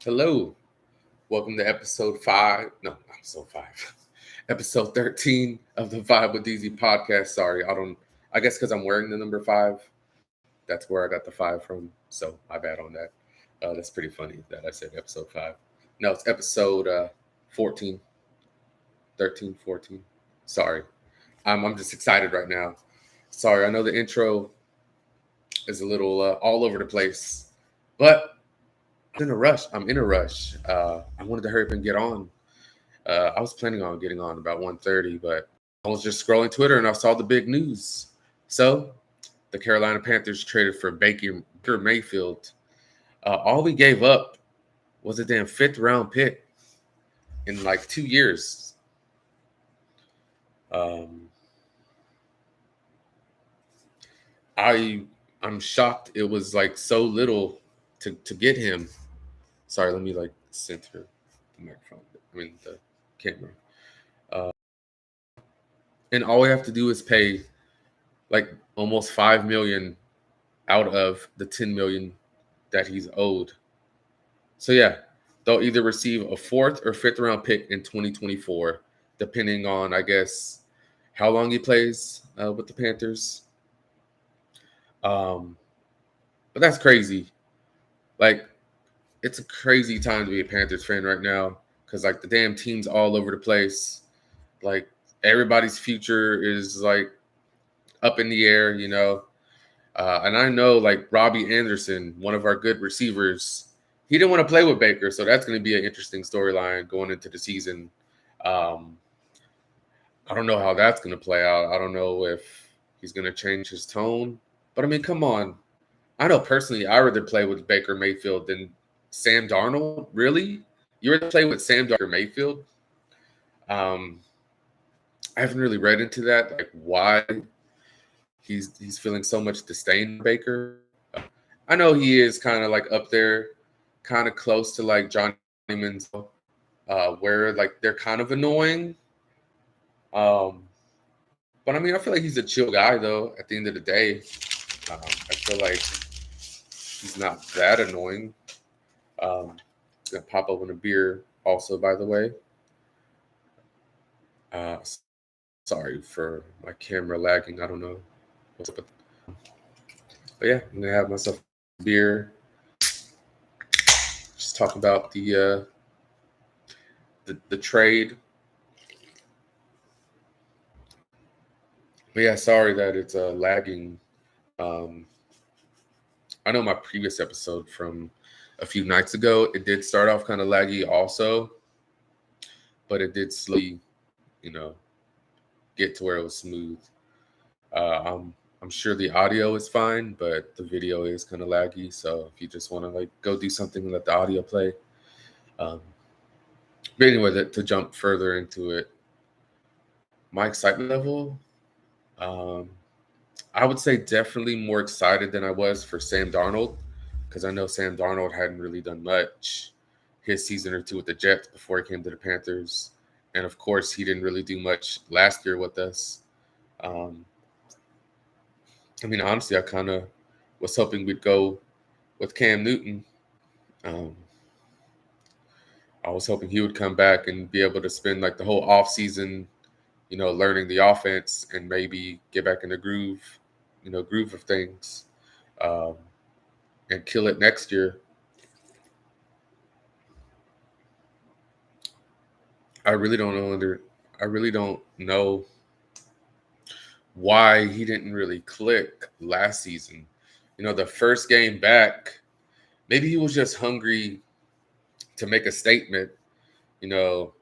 Hello, welcome to episode 5. No, not episode 5. Episode 13 of the Vibe with Deezy podcast. Sorry, I guess because I'm wearing the number 5. That's where I got the 5 from. So my bad on that. That's pretty funny that I said episode 5. No, it's episode 14, 13, 14. Sorry. I'm just excited right now. Sorry, I know the intro is a little all over the place, but in a rush. I'm in a rush. I wanted to hurry up and get on. I was planning on getting on about 1:30, but I was just scrolling Twitter and I saw the big news. So the Carolina Panthers traded for Baker Mayfield. All we gave up was a damn 5th-round pick in like 2 years. I'm shocked it was like so little to get him. Sorry, let me like center the microphone. The camera. And all we have to do is pay like almost $5 million out of the $10 million that he's owed. So yeah, they'll either receive a 4th or 5th round pick in 2024, depending on, I guess, how long he plays with the Panthers. But that's crazy. Like, it's a crazy time to be a Panthers fan right now because like the damn team's all over the place. Like everybody's future is like up in the air, you know. And I know like Robbie Anderson, one of our good receivers, he didn't want to play with Baker, so that's going to be an interesting storyline going into the season. I don't know how that's going to play out. I don't know if he's going to change his tone. But I mean, come on. I know personally, I'd rather play with Baker Mayfield than Sam Darnold. Really? You rather play with Sam Darnold or Mayfield? I haven't really read into that, like why he's feeling so much disdain for Baker. I know he is kind of like up there, kind of close to like Johnny Manziel, where like they're kind of annoying. But I mean, I feel like he's a chill guy though. At the end of the day, I feel like he's not that annoying. Gonna pop open a beer also, by the way. Sorry for my camera lagging. I don't know what's up with. But yeah, I'm gonna have myself a beer. Just talk about the trade. But yeah, sorry that it's lagging. I know my previous episode from a few nights ago, it did start off kind of laggy also, but it did slowly, get to where it was smooth. I'm sure the audio is fine, but the video is kind of laggy. So if you just want to like go do something and let the audio play. But anyway, to jump further into it, my excitement level, I would say definitely more excited than I was for Sam Darnold, because I know Sam Darnold hadn't really done much his season or two with the Jets before he came to the Panthers. And of course, he didn't really do much last year with us. I mean, honestly, I kind of was hoping we'd go with Cam Newton. I was hoping he would come back and be able to spend like the whole offseason, learning the offense and maybe get back in the groove of things, and kill it next year. I really don't know why he didn't really click last season. The first game back, maybe he was just hungry to make a statement, not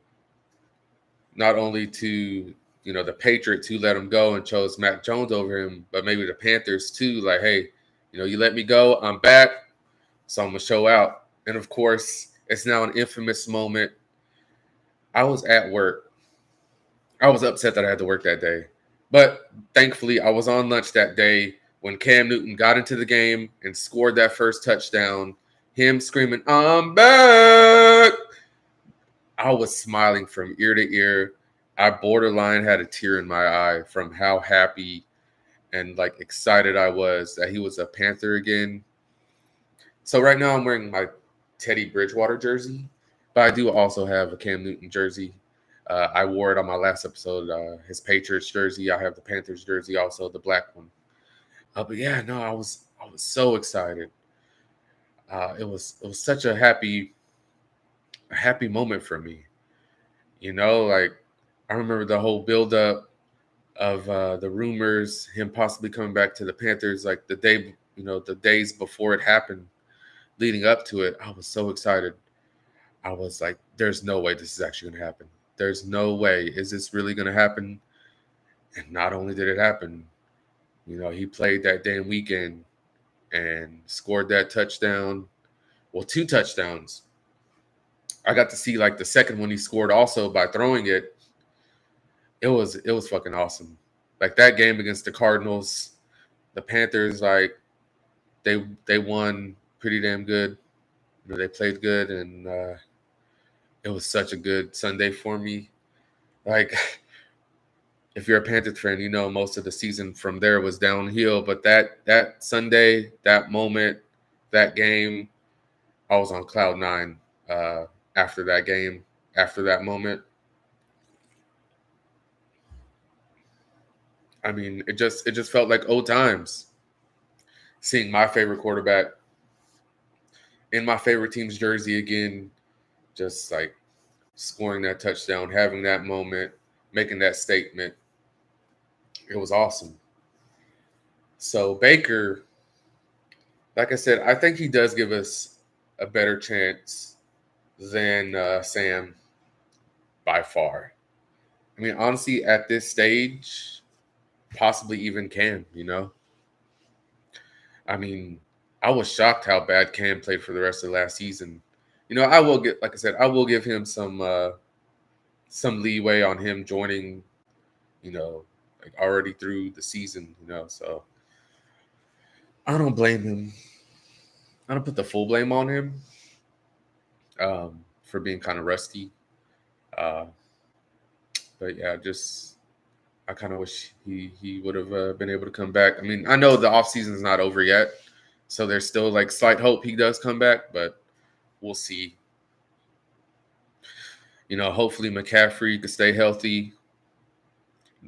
only to, the Patriots who let him go and chose Mac Jones over him, but maybe the Panthers too. Like, hey, you let me go, I'm back, so I'm going to show out. And of course, it's now an infamous moment. I was at work. I was upset that I had to work that day. But thankfully, I was on lunch that day when Cam Newton got into the game and scored that first touchdown. Him screaming, "I'm back!" I was smiling from ear to ear. I borderline had a tear in my eye from how happy and like excited I was that he was a Panther again. So right now I'm wearing my Teddy Bridgewater jersey, but I do also have a Cam Newton jersey. I wore it on my last episode. His Patriots jersey. I have the Panthers jersey, also the black one. But yeah, no, I was so excited. It was such a happy moment for me. Like I remember the whole build up of the rumors, him possibly coming back to the Panthers, like the days before it happened, leading up to it. I was so excited. I was like, "There's no way this is actually going to happen. There's no way. Is this really going to happen?" And not only did it happen, he played that damn weekend and scored that touchdown. Well, two touchdowns. I got to see like the second one he scored also by throwing it. It was fucking awesome. Like that game against the Cardinals, the Panthers, like they won pretty damn good. They played good, and it was such a good Sunday for me. Like if you're a Panthers fan, most of the season from there was downhill. But that Sunday, that moment, that game, I was on cloud nine after that game, after that moment. I mean, it just felt like old times. Seeing my favorite quarterback in my favorite team's jersey again, just like scoring that touchdown, having that moment, making that statement. It was awesome. So Baker, like I said, I think he does give us a better chance than Sam by far. I mean, honestly, at this stage, possibly even Cam. I mean, I was shocked how bad Cam played for the rest of the last season. I will get, like I said, I will give him some leeway on him joining, like already through the season. So I don't blame him. I don't put the full blame on him for being kind of rusty. Uh, but yeah, just I kind of wish he would have been able to come back. I mean, I know the offseason is not over yet, so there's still like slight hope he does come back, but we'll see. Hopefully McCaffrey could stay healthy.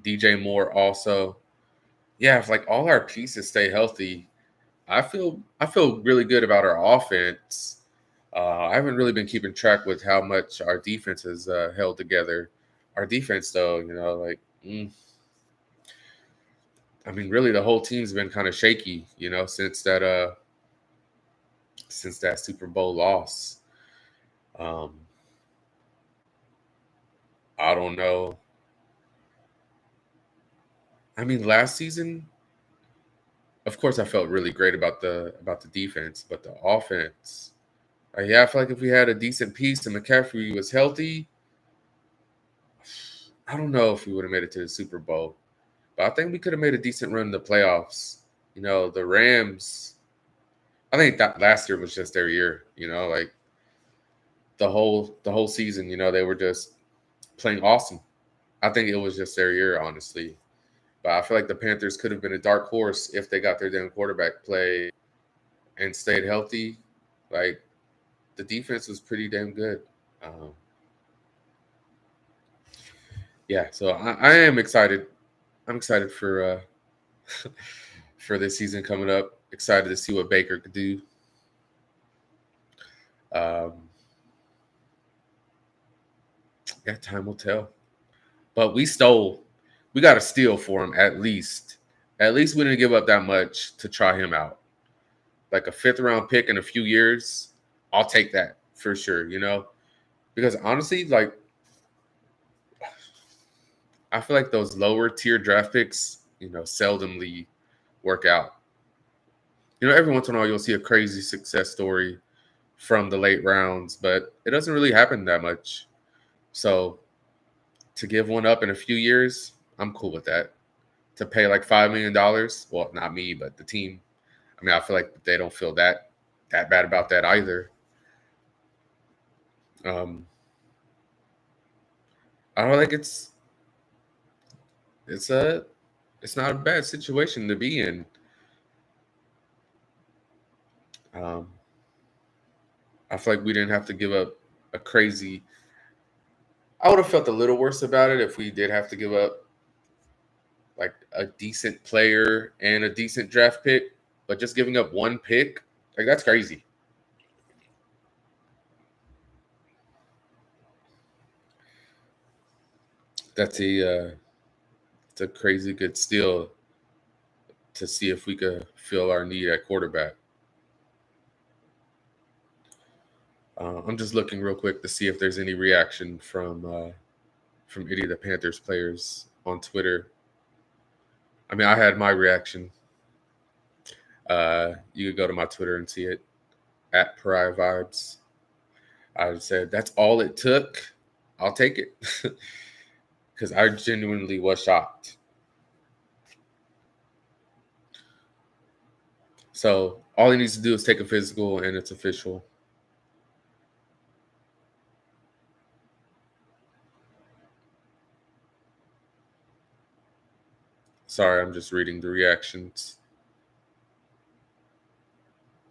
DJ Moore also. Yeah, if like all our pieces stay healthy, I feel really good about our offense. I haven't really been keeping track with how much our defense has held together. Our defense, though, I mean, really, the whole team's been kind of shaky, since that Super Bowl loss. Um, I don't know. I mean, last season, of course, I felt really great about the defense, but the offense, yeah, I feel like if we had a decent piece and McCaffrey was healthy, I don't know if we would have made it to the Super Bowl. But I think we could have made a decent run in the playoffs. The Rams. I think that last year was just their year. Like the whole season. They were just playing awesome. I think it was just their year, honestly. But I feel like the Panthers could have been a dark horse if they got their damn quarterback play and stayed healthy. Like the defense was pretty damn good. Um, yeah, so I am excited. I'm excited for this season coming up. Excited to see what Baker could do. Um, yeah, time will tell. But we got to steal for him at least. At least we didn't give up that much to try him out. Like a fifth round pick in a few years, I'll take that for sure. Because honestly, like I feel like those lower tier draft picks, seldomly work out. Every once in a while you'll see a crazy success story from the late rounds, but it doesn't really happen that much. So to give one up in a few years, I'm cool with that. To pay like $5 million, well, not me, but the team. I mean, I feel like they don't feel that bad about that either. Um, I don't like it's a it's not a bad situation to be in. Um, I feel like we didn't have to give up a crazy. I would have felt a little worse about it if we did have to give up like a decent player and a decent draft pick, but just giving up one pick, like that's crazy. That's it's a crazy good steal to see if we could fill our need at quarterback. I'm just looking real quick to see if there's any reaction from any of the Panthers players on Twitter. I mean, I had my reaction. You could go to my Twitter and see it at Pariah Vibes. I said that's all it took. I'll take it because I genuinely was shocked. So all he needs to do is take a physical, and it's official. Sorry, I'm just reading the reactions.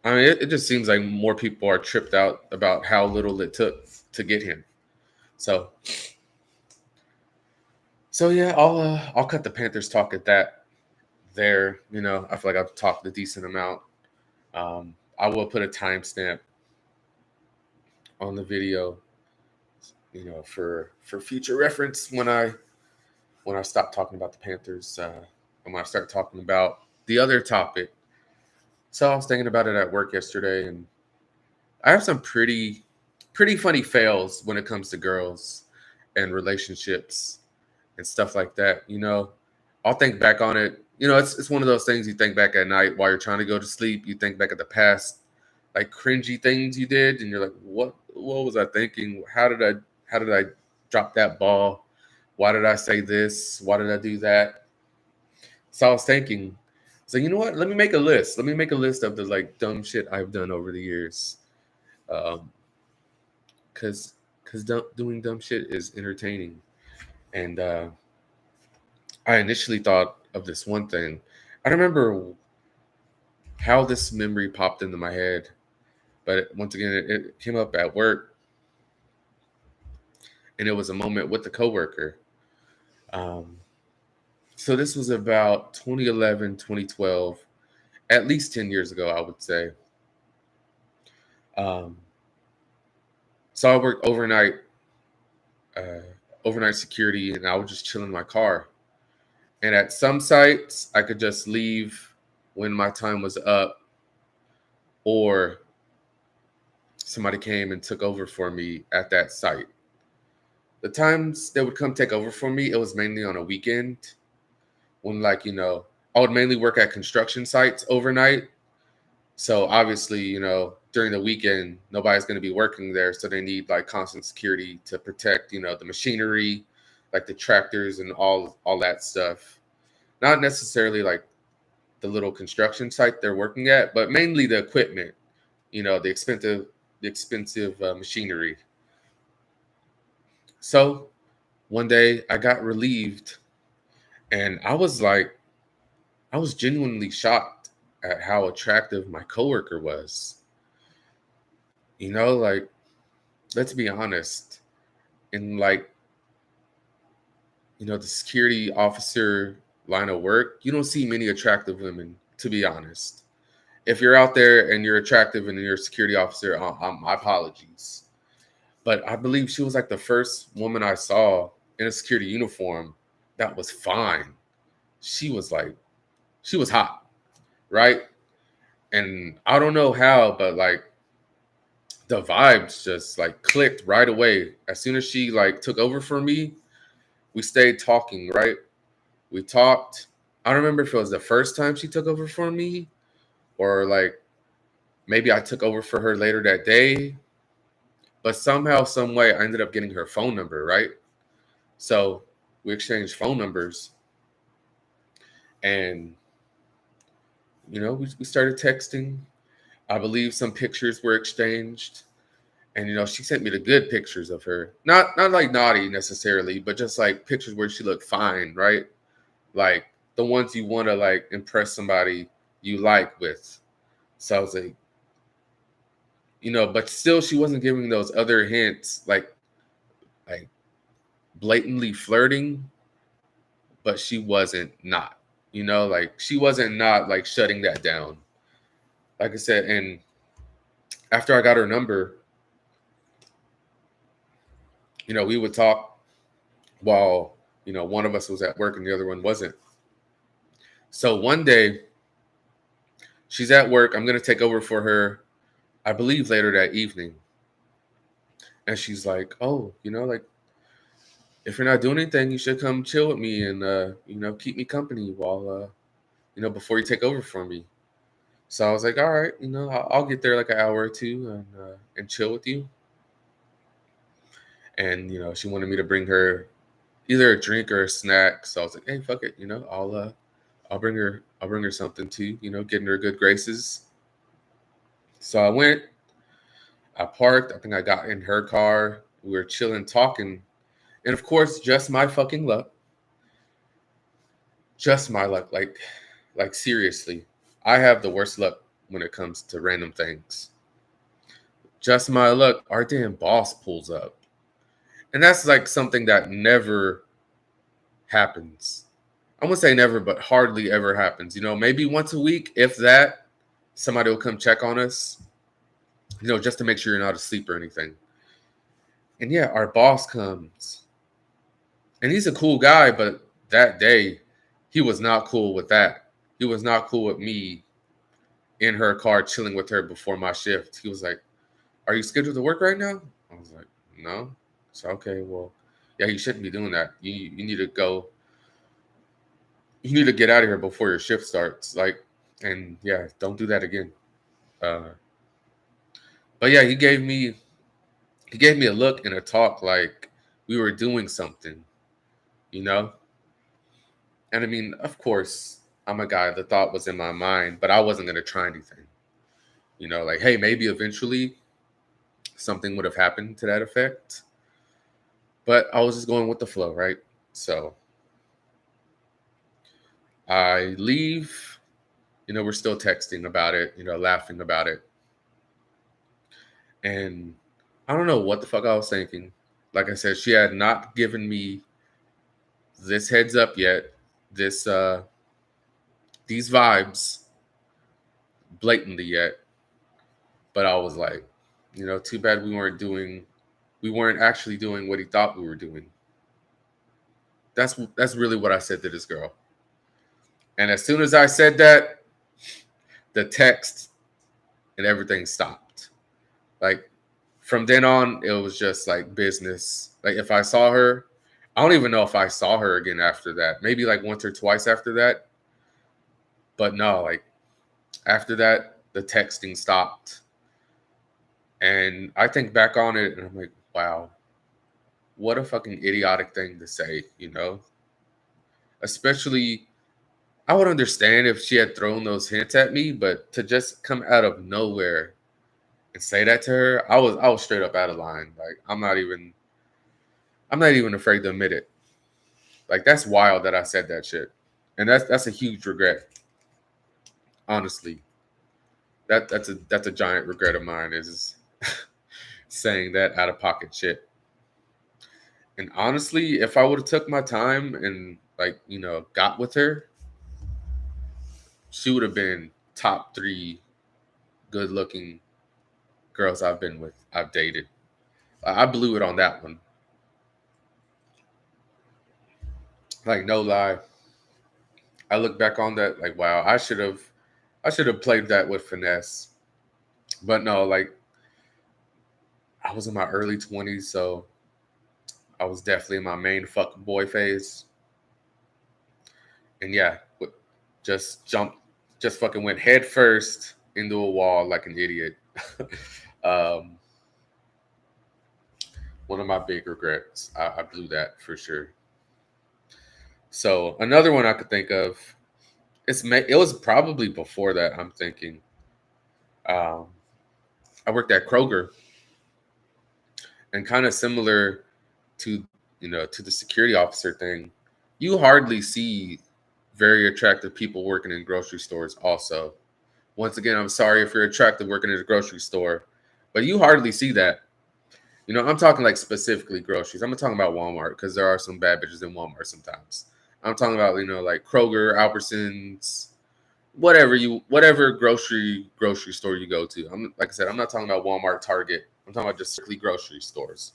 I mean, it just seems like more people are tripped out about how little it took to get him. So, yeah, I'll cut the Panthers talk at that. There, I feel like I've talked a decent amount. I will put a timestamp on the video, for future reference when I stop talking about the Panthers, and when I start talking about the other topic. So I was thinking about it at work yesterday, and I have some pretty funny fails when it comes to girls and relationships and stuff like that. I'll think back on it. It's one of those things you think back at night while you're trying to go to sleep. You think back at the past, like cringy things you did, and you're like, what was I thinking? How did I drop that ball? Why did I say this? Why did I do that? So I was thinking, so you know what? Let me make a list. Let me make a list of the like dumb shit I've done over the years. Um, cause doing dumb shit is entertaining. And I initially thought of this one thing. I don't remember how this memory popped into my head, but once again, it came up at work, and it was a moment with a coworker. Um, so this was about 2011, 2012, at least 10 years ago, I would say. Um, so I worked uh, overnight security, and I would just chill in my car. And at some sites, I could just leave when my time was up, or somebody came and took over for me at that site. The times they would come take over for me, it was mainly on a weekend when, like, I would mainly work at construction sites overnight. So obviously, during the weekend, nobody's going to be working there. So they need like constant security to protect, the machinery, like the tractors and all that stuff. Not necessarily like the little construction site they're working at, but mainly the equipment, the expensive machinery. So one day I got relieved, and I was genuinely shocked at how attractive my coworker was. Like, let's be honest. In like, the security officer line of work, you don't see many attractive women, to be honest. If you're out there and you're attractive and you're a security officer, my apologies. But I believe she was like the first woman I saw in a security uniform that was fine. She was hot, right? And I don't know how, but like the vibes just like clicked right away. As soon as she like took over for me, we stayed talking, right? We talked. I don't remember if it was the first time she took over for me, or like maybe I took over for her later that day. But somehow, some way, I ended up getting her phone number, right? So we exchanged phone numbers, and we started texting. I believe some pictures were exchanged, and she sent me the good pictures of her, not like naughty necessarily, but just like pictures where she looked fine, right? Like the ones you want to like impress somebody you like with. So I was like, but still she wasn't giving those other hints, like blatantly flirting, but she wasn't not, like she wasn't not like shutting that down. Like I said, and after I got her number, we would talk while, one of us was at work and the other one wasn't. So one day she's at work. I'm going to take over for her, I believe later that evening. And she's like, oh, like if you're not doing anything, you should come chill with me and, keep me company while, before you take over for me. So I was like, all right, I'll get there like an hour or two and chill with you. And, she wanted me to bring her either a drink or a snack. So I was like, hey, fuck it. I'll bring her something too, getting her good graces. So I went, I parked. I think I got in her car. We were chilling, talking. And of course, just my fucking luck. Just my luck. Like seriously, I have the worst luck when it comes to random things. Just my luck. Our damn boss pulls up. And that's like something that never happens. I wouldn't say never, but hardly ever happens. Maybe once a week, if that, somebody will come check on us, just to make sure you're not asleep or anything. And yeah, our boss comes. And he's a cool guy, but that day, he was not cool with that. He was not cool with me in her car chilling with her before my shift. He was like, are you scheduled to work right now? I was like, no. So, okay, well, yeah, you shouldn't be doing that. You need to go. You need to get out of here before your shift starts. And yeah, don't do that again. But yeah, he gave me a look and a talk like we were doing something, you know? And I mean, of course, I'm a guy, the thought was in my mind, but I wasn't going to try anything. Like, hey, maybe eventually something would have happened to that effect. But I was just going with the flow, right? So I leave, we're still texting about it, laughing about it. And I don't know what the fuck I was thinking. Like I said, she had not given me this heads up yet, these vibes blatantly yet. But I was like, too bad we weren't actually doing what he thought we were doing. That's really what I said to this girl. And as soon as I said that, the text and everything stopped. Like from then on, it was just like business. Like if I saw her, I don't even know if I saw her again after that. Maybe like once or twice after that. But no, like after that, the texting stopped. And I think back on it and I'm like, wow, what a fucking idiotic thing to say, Especially, I would understand if she had thrown those hints at me, but to just come out of nowhere and say that to her, I was straight up out of line. Like I'm not even afraid to admit it. Like that's wild that I said that shit. And that's a huge regret. Honestly. That's a giant regret of mine is saying that out of pocket shit. And honestly, if I would have took my time and got with her, she would have been top 3 good looking girls I've dated. I blew it on that one. Like no lie. I look back on that like wow, I should have played that with finesse. But no, like I was in my early 20s, so I was definitely in my main fuckboy phase. And yeah, just fucking went head first into a wall like an idiot. um, one of my big regrets. I blew that for sure. So another one I could think of, it was probably before that. I'm thinking. I worked at Kroger, and kind of similar to to the security officer thing, you hardly see very attractive people working in grocery stores. Also, once again, I'm sorry if you're attractive working in a grocery store, But you hardly see that. I'm talking like specifically groceries. I'm not talking about Walmart because there are some bad bitches in Walmart sometimes. I'm talking about like Kroger, Albertsons, whatever grocery store you go to. I'm like I said, I'm not talking about Walmart, Target. I'm talking about just strictly grocery stores.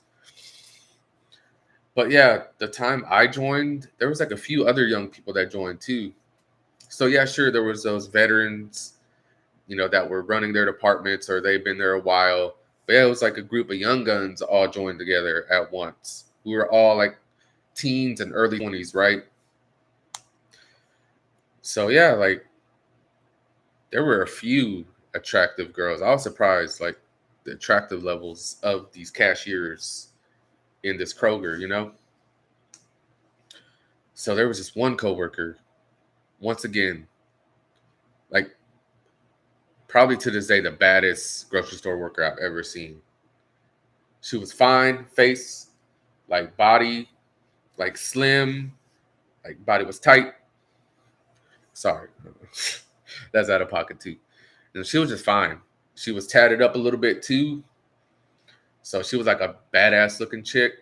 But yeah, the time I joined, there was like a few other young people that joined too. So yeah, sure, there was those veterans, that were running their departments or they've been there a while. But yeah, it was like a group of young guns all joined together at once. We were all like teens and early 20s, right? So yeah, like there were a few attractive girls. I was surprised, like the attractive levels of these cashiers in this Kroger. So there was this one coworker, once again, like probably to this day, the baddest grocery store worker I've ever seen. She was fine, face, like body, like slim, like body was tight. Sorry, that's out of pocket too. And she was just fine. She was tatted up a little bit too. So she was like a badass looking chick.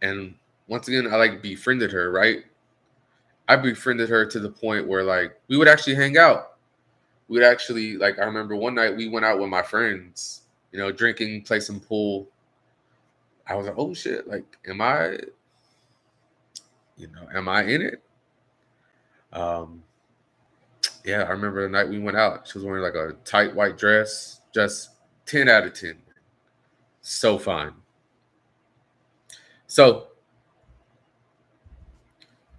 And once again, I like befriended her, right? I befriended her to the point where like we would actually hang out. We would actually like I remember one night we went out with my friends, drinking, play some pool. I was like, oh shit, like am I in it? Yeah, I remember the night we went out. She was wearing like a tight white dress, just 10 out of 10. So fine. So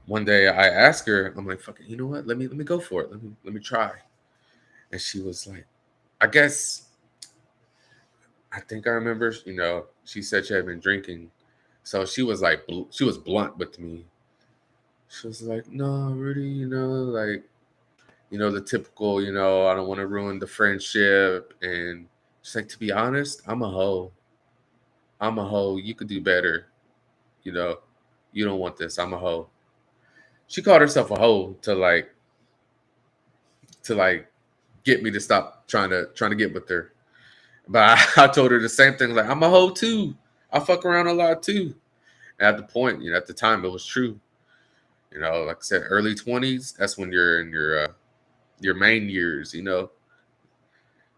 one day I asked her, I'm like, fuck it, you know what? Let me go for it. Let me try. And she was like, I think I remember, she said she had been drinking. So she was like, she was blunt with me. She was like, no, Rudy, like, the typical, I don't want to ruin the friendship. And she's like, to be honest, I'm a hoe. I'm a hoe. You could do better. You know, you don't want this. I'm a hoe. She called herself a hoe to get me to stop trying to get with her. But I told her the same thing. Like, I'm a hoe too. I fuck around a lot too. And at the point, at the time, it was true. Like I said, early 20s. That's when you're in your main years.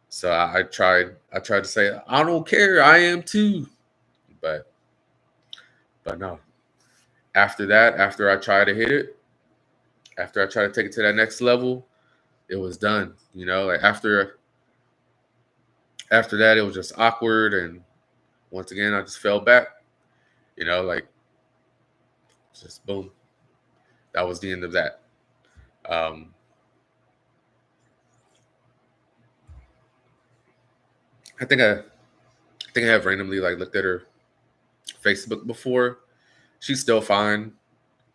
So I tried to say I don't care. I am too. But no. After that, after I tried to hit it, after I tried to take it to that next level, it was done. Like after that, it was just awkward, and once again, I just fell back. Like just boom. That was the end of that. Um, I think I have randomly like looked at her Facebook before. She's still fine.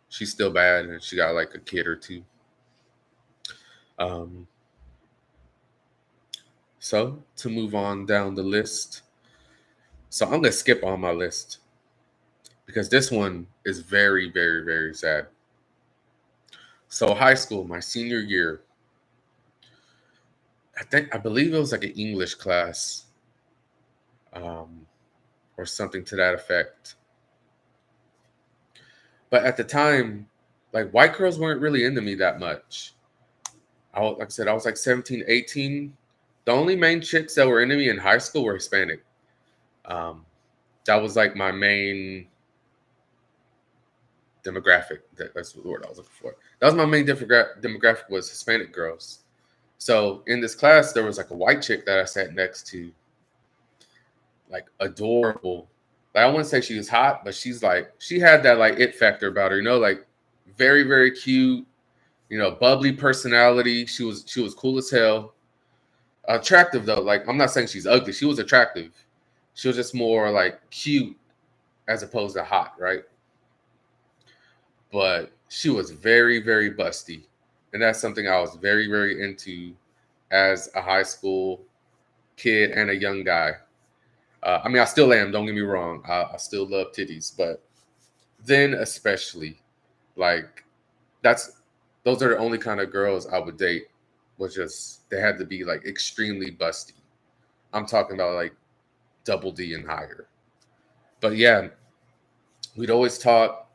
She's still bad, and she got like a kid or two. Um, so to move on down the list, so I'm gonna skip on my list because this one is very, very, very sad. So high school, my senior year, I believe it was like an English class, um, or something to that effect. But at the time, like white girls weren't really into me that much. Like I said, I was like 17, 18. The only main chicks that were into me in high school were Hispanic. Um, that was like my main demographic. That's the word I was looking for. That was my main demographic was Hispanic girls. So in this class, there was like a white chick that I sat next to, like adorable. Like I wouldn't say she was hot, but she had that like it factor about her, like very, very cute, bubbly personality. She was cool as hell. Attractive though. Like I'm not saying she's ugly. She was attractive. She was just more like cute as opposed to hot, right? But she was very, very busty. And that's something I was very, very into as a high school kid and a young guy. I mean, I still am. Don't get me wrong. I still love titties, but then especially, like, those are the only kind of girls I would date. Was just they had to be like extremely busty. I'm talking about like double D and higher. But yeah, we'd always talk.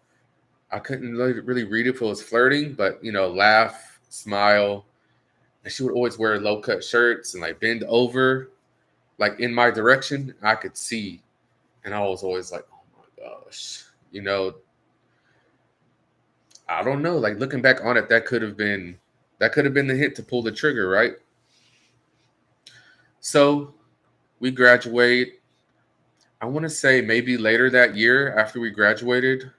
I couldn't really read if it was flirting, but laugh, smile. And she would always wear low cut shirts and like bend over, like in my direction. I could see. And I was always like, oh my gosh. I don't know. Like looking back on it, that could have been the hint to pull the trigger, right? So we graduate. I want to say maybe later that year after we graduated,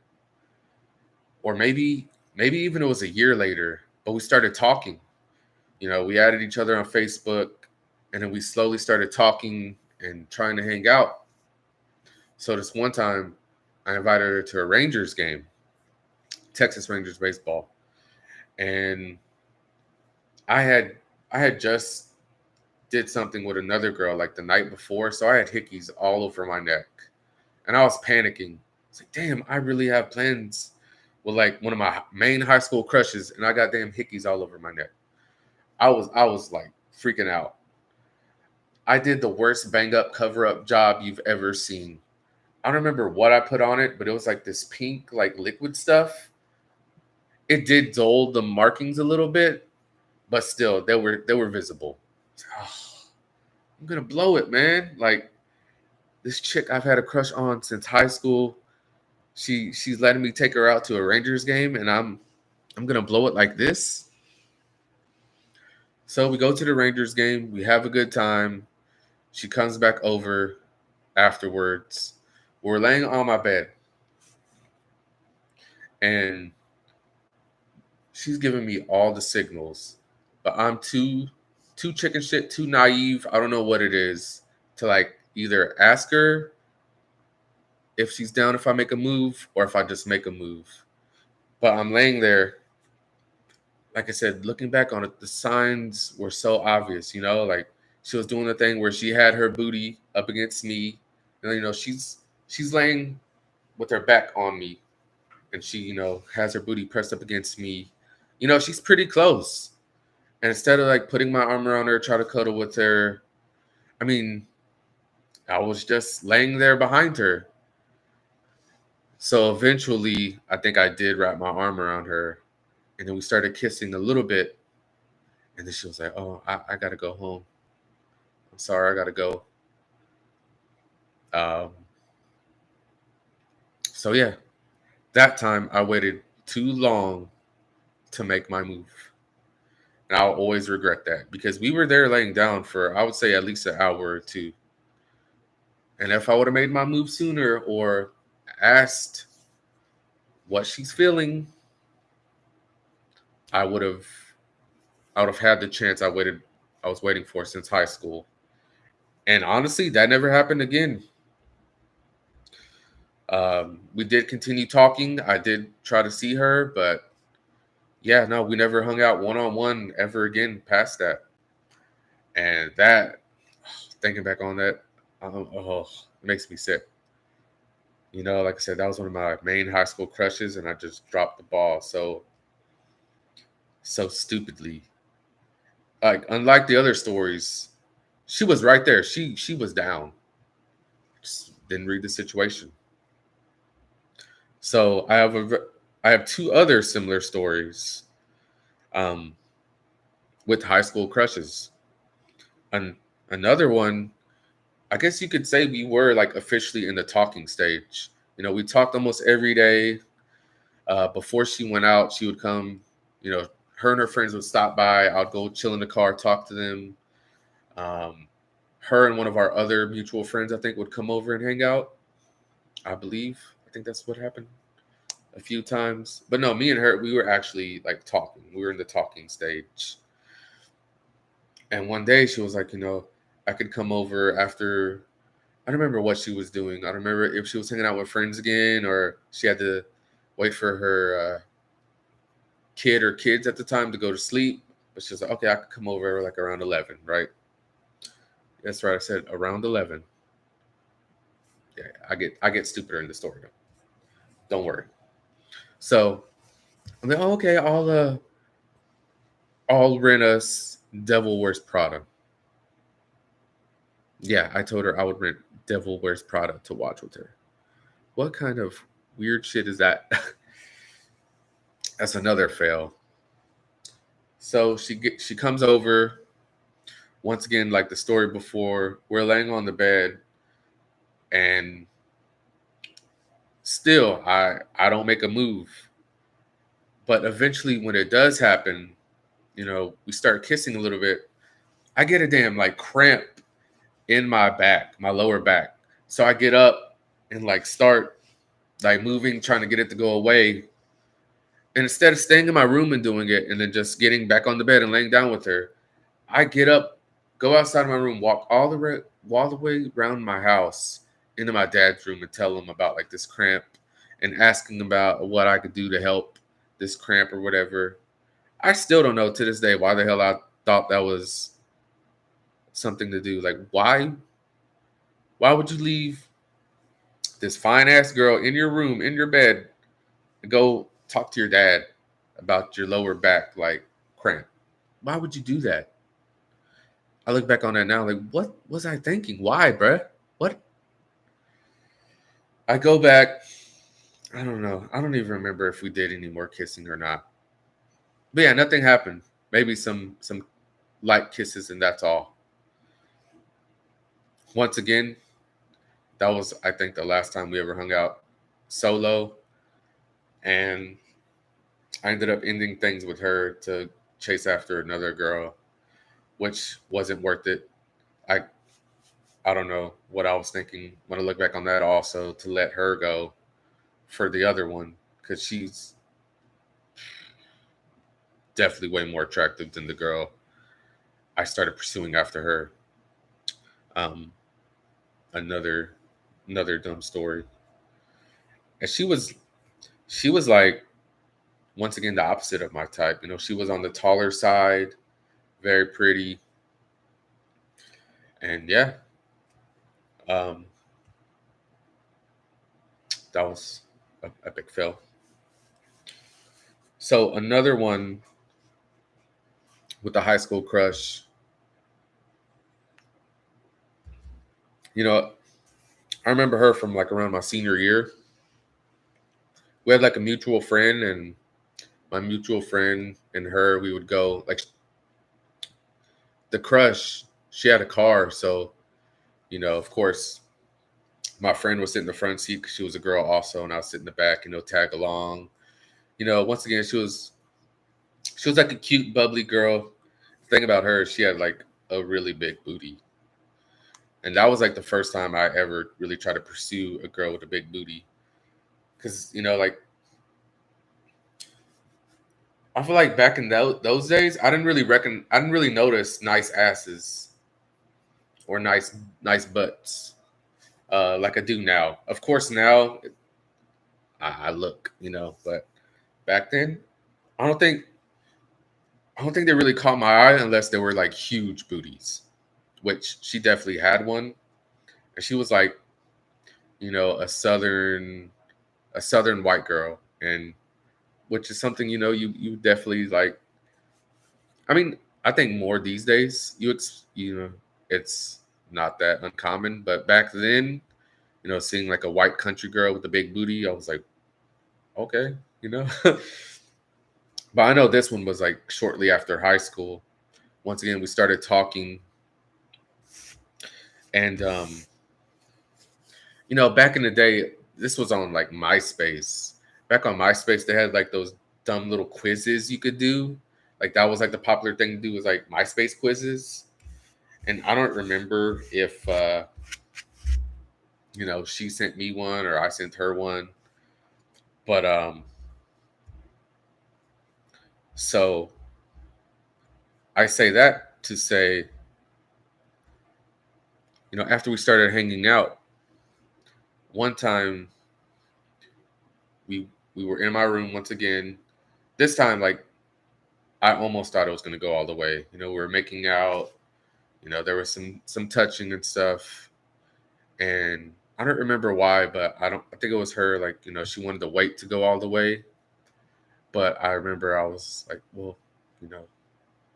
or maybe even it was a year later, but we started talking. We added each other on Facebook, and then we slowly started talking and trying to hang out. So this one time, I invited her to a Rangers game, Texas Rangers baseball, and I had I had just did something with another girl like the night before, so I had hickeys all over my neck, and I was panicking. It's like, damn, I really have plans with like one of my main high school crushes, and I got damn hickeys all over my neck. I was like freaking out. I did the worst bang up cover up job you've ever seen. I don't remember what I put on it, but it was like this pink like liquid stuff. It did dull the markings a little bit, but still they were visible. Oh, I'm gonna blow it, man. Like this chick I've had a crush on since high school. She's letting me take her out to a Rangers game, and I'm gonna blow it like this. So we go to the Rangers game. We have a good time. She comes back over afterwards. We're laying on my bed, and she's giving me all the signals, but I'm too chicken shit, too naive. I don't know what it is to like either ask her if she's down if I make a move or if I just make a move. But I'm laying there, like I said, looking back on it, the signs were so obvious. Like she was doing the thing where she had her booty up against me, and she's laying with her back on me, and she has her booty pressed up against me. She's pretty close. And instead of like putting my arm around her, try to cuddle with her, I mean, I was just laying there behind her. So eventually, I think I did wrap my arm around her, and then we started kissing a little bit. And then she was like, "Oh, I gotta go home. I'm sorry, I gotta go." Um, so yeah, that time I waited too long to make my move, and I'll always regret that because we were there laying down for I would say at least an hour or two. And if I would have made my move sooner or asked what she's feeling, I would have had the chance I was waiting for since high school. And honestly, that never happened again. We did continue talking. I did try to see her, but yeah, no, we never hung out one on one ever again past that. And that, thinking back on that, it makes me sick. Like I said, that was one of my main high school crushes, and I just dropped the ball so stupidly. Like unlike the other stories, she was right there. She was down. Just didn't read the situation. So I have two other similar stories um, with high school crushes. And another one, I guess you could say we were like officially in the talking stage. We talked almost every day. Before she went out, she would come. Her and her friends would stop by. I'd go chill in the car, talk to them. Um, Her and one of our other mutual friends, I think, would come over and hang out. I believe. I think that's what happened a few times. But no, me and her, we were actually like talking. We were in the talking stage. And one day she was like, I could come over after. I don't remember what she was doing. I don't remember if she was hanging out with friends again or she had to wait for her kid or kids at the time to go to sleep. But she was like, okay, I could come over like around 11, right? That's right. I said around 11. Yeah, I get stupider in the story. Don't worry. So I'm like, oh, okay, I'll rent us Devil Wears Prada. Yeah, I told her I would rent Devil Wears Prada to watch with her. What kind of weird shit is that? That's another fail. So she comes over once again, like the story before. We're laying on the bed, and still I don't make a move. But eventually, when it does happen, we start kissing a little bit. I get a damn like cramp in my back, my lower back. So I get up and like start like moving, trying to get it to go away. And instead of staying in my room and doing it, and then just getting back on the bed and laying down with her, I get up, go outside of my room, walk all the way around my house into my dad's room and tell him about like this cramp and asking about what I could do to help this cramp or whatever. I still don't know to this day why the hell I thought that was something to do. Like why would you leave this fine ass girl in your room, in your bed, and go talk to your dad about your lower back like cramp? Why would you do that? I look back on that now, like, what was I thinking? Why, bruh? What? I go back. I don't know. I don't even remember if we did any more kissing or not. But yeah, nothing happened. Maybe some light kisses, and that's all. Once again, that was I think the last time we ever hung out solo, and I ended up ending things with her to chase after another girl, which wasn't worth it. I I don't know what I was thinking when I look back on that. Also, to let her go for the other one because she's definitely way more attractive than the girl I started pursuing after her. Um, another another dumb story, and she was like once again the opposite of my type. She was on the taller side, very pretty, and yeah, um, that was a epic fail. So another one with the high school crush. You know, I remember her from like around my senior year. We had like a mutual friend, and my mutual friend and her, we would go like the crush. She had a car, so of course, my friend was sitting in the front seat because she was a girl also, and I was sitting in the back. Tag along. Once again, she was like a cute, bubbly girl. The thing about her, she had like a really big booty, and that was like the first time I ever really tried to pursue a girl with a big booty. Because like I feel like back in those days, I didn't really notice nice asses or nice butts like I do now. Of course, now I look, but back then, I don't think I don't think they really caught my eye unless they were like huge booties, which she definitely had one, and she was like, a southern white girl, and which is something you definitely like. I mean, I think more these days it's not that uncommon, but back then, seeing like a white country girl with a big booty, I was like, okay, But I know this one was like shortly after high school. Once again, we started talking, and back in the day, this was on like MySpace. Back on MySpace, they had like those dumb little quizzes you could do. Like that was like the popular thing to do was like MySpace quizzes. And I don't remember if she sent me one or I sent her one. But so I say that to say, after we started hanging out, one time we were in my room once again. This time, like I almost thought it was gonna go all the way. We were making out. There was some touching and stuff, and I don't remember why, but I think it was her. Like she wanted to wait to go all the way, but I remember I was like, well,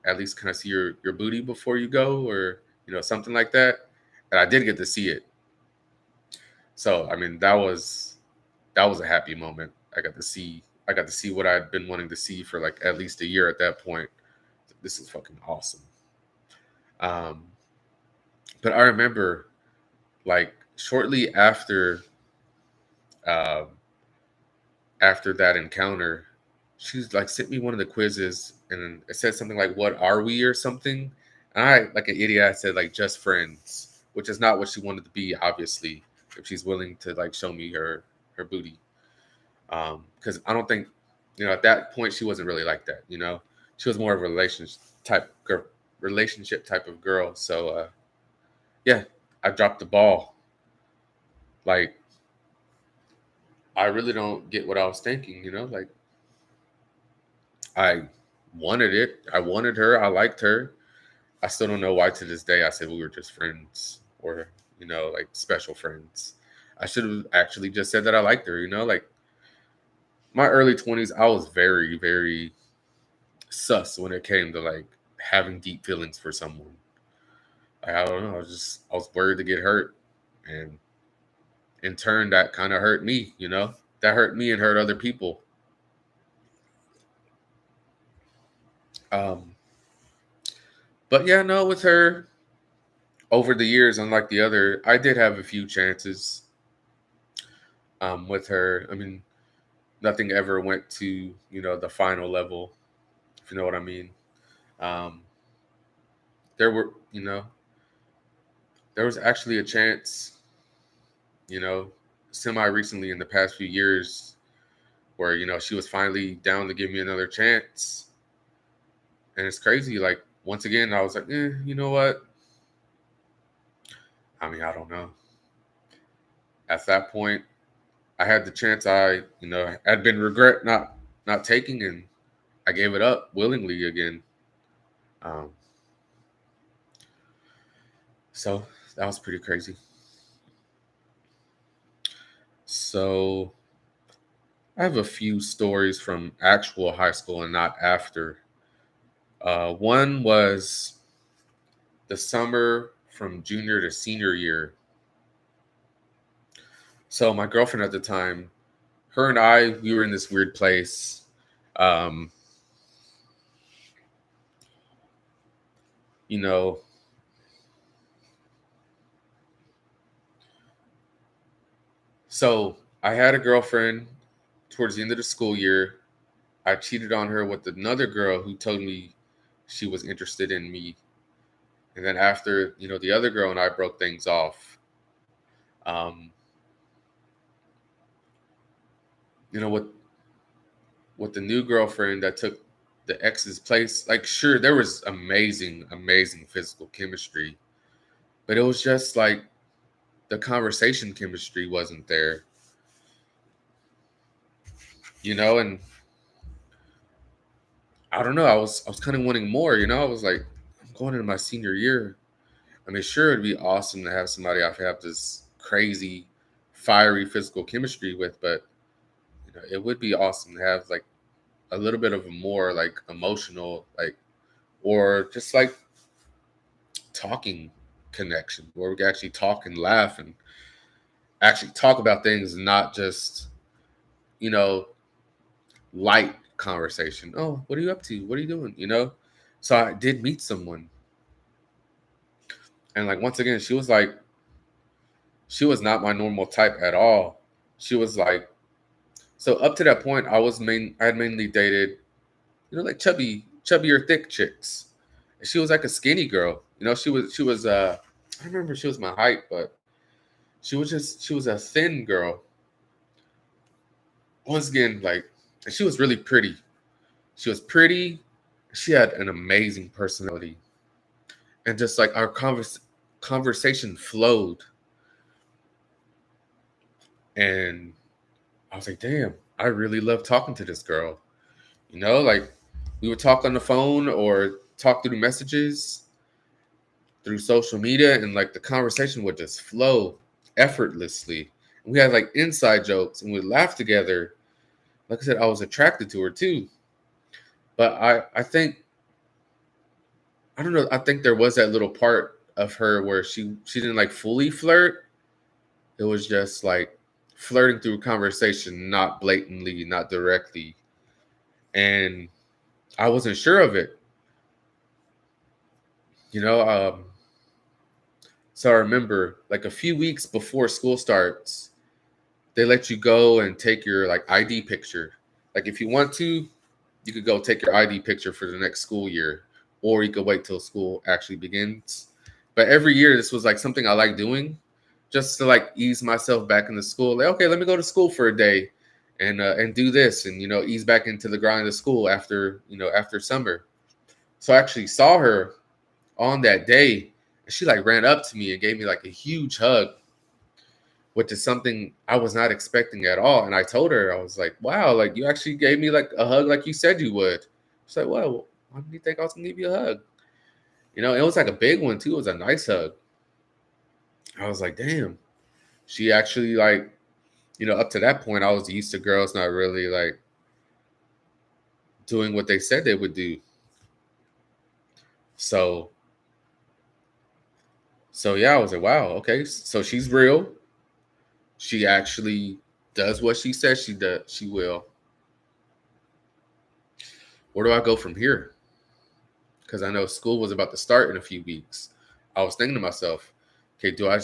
at least can I see your booty before you go, or something like that. and I did get to see it. So I mean, that was a happy moment. I got to see what I'd been wanting to see for like at least a year at that point. This is fucking awesome. Um, but I remember like shortly um, after that encounter, she's like sent me one of the quizzes and it said something like "What are we?" or something. And I, like an idiot, I said like "just friends," which is not what she wanted to be, obviously. If she's willing to like show me her booty, because I don't think, at that point she wasn't really like that. She was more of a relationship type of girl. So yeah, I dropped the ball. Like I really don't get what I was thinking. Like I wanted it. I wanted her. I liked her. I still don't know why to this day I said we were just friends or, like special friends. I should have actually just said that I liked her, like my early 20s, I was very, very sus when it came to like having deep feelings for someone. Like, I don't know. I was worried to get hurt. And in turn, that kind of hurt me, that hurt me and hurt other people. Um, but yeah, no, with her, over the years, unlike the other, I did have a few chances with her. I mean, nothing ever went to, the final level, if you know what I mean. Um, there were, there was actually a chance, you know, semi recently in the past few years where, she was finally down to give me another chance. And it's crazy. Like, once again, I was like, you know what? I mean, I don't know. At that point, I had the chance had been regret not taking, and I gave it up willingly again. Um, so that was pretty crazy. So I have a few stories from actual high school and not after. One was the summer from junior to senior year. So my girlfriend at the time, her and I, we were in this weird place. Um, you know, so I had a girlfriend towards the end of the school year. I cheated on her with another girl who told me she was interested in me. And then after, the other girl and I broke things off. Um, you know, with the new girlfriend that took the ex's place, like sure, there was amazing, amazing physical chemistry. But it was just like the conversation chemistry wasn't there. And I don't know, I was kind of wanting more, I was like, I'm going into my senior year. I mean, sure, it'd be awesome to have somebody I have this crazy, fiery physical chemistry with, but it would be awesome to have like a little bit of a more like emotional, like, or just like talking connection where we can actually talk and laugh and actually talk about things, not just, you know, light conversation. Oh, what are you up to? What are you doing? So I did meet someone, and like once again, she was not my normal type at all. She was like, so up to that point, I had mainly dated, like chubby or thick chicks. And she was like a skinny girl. She was I remember she was my height, but she was a thin girl. Once again, like, and she was really pretty. She was pretty. She had an amazing personality, and just like our conversation flowed, and I was like, damn, I really love talking to this girl. Like we would talk on the phone or talk through messages, through social media, and like the conversation would just flow effortlessly. And we had like inside jokes and we'd laugh together. Like I said, I was attracted to her too. But I think, I don't know, I think there was that little part of her where she didn't like fully flirt. It was just like flirting through conversation, not blatantly, not directly. And I wasn't sure of it, you know. So I remember like a few weeks before school starts, they let you go and take your like ID picture. Like if you want to, you could go take your ID picture for the next school year, or you could wait till school actually begins. But every year, this was like something I like doing, just to like ease myself back into school. Like, okay, let me go to school for a day, and do this, and ease back into the grind of school after after summer. So I actually saw her on that day, and she like ran up to me and gave me like a huge hug, which is something I was not expecting at all. And I told her, I was like, wow, like you actually gave me like a hug like you said you would. She's like, well, why do you think I was gonna give you a hug? It was like a big one too. It was a nice hug. I was like, damn. She actually like, up to that point, I was used to girls not really like doing what they said they would do. So yeah, I was like, wow, okay. So she's real. She actually does what she says she will. Where do I go from here? Because I know school was about to start in a few weeks. I was thinking to myself, okay, do I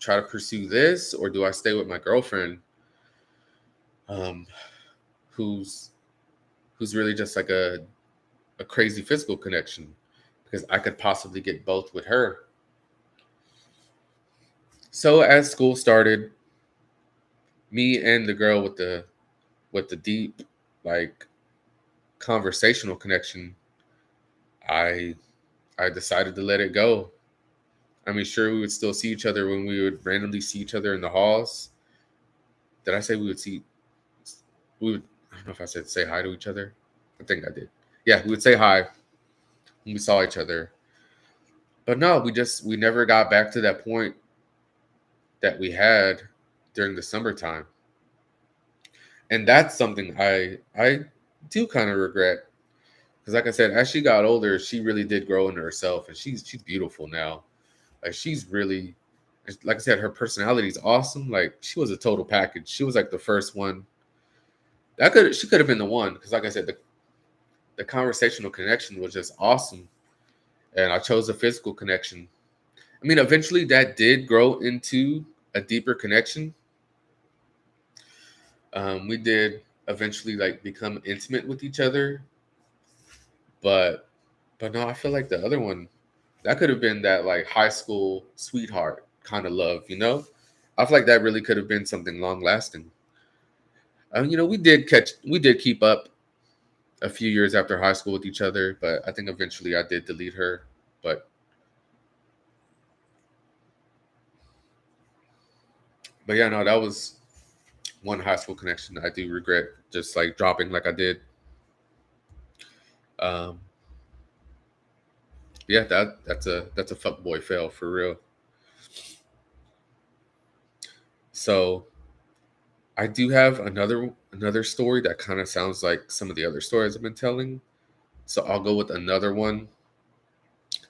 try to pursue this, or do I stay with my girlfriend, um, who's really just like a crazy physical connection? Because I could possibly get both with her. So as school started, me and the girl with the deep like conversational connection, I decided to let it go. I mean, sure, we would still see each other when we would randomly see each other in the halls. Did I say we would see? We would. I don't know if I said say hi to each other. I think I did. Yeah, we would say hi when we saw each other. But no, we never got back to that point that we had during the summertime, and that's something I do kind of regret. Because, like I said, as she got older, she really did grow into herself, and she's beautiful now. Like she's really, like I said, her personality is awesome. Like she was a total package. She was like the first one. She could have been the one, because, like I said, the conversational connection was just awesome, and I chose the physical connection. I mean, eventually that did grow into a deeper connection. We did eventually like become intimate with each other, but no, I feel like the other one, that could have been that like high school sweetheart kind of love, I feel like that really could have been something long lasting. We did keep up a few years after high school with each other, but I think eventually I did delete her. But yeah, no, that was one high school connection I do regret just like dropping like I did. Um, yeah, that's a fuckboy fail for real. So I do have another story that kind of sounds like some of the other stories I've been telling. So I'll go with another one.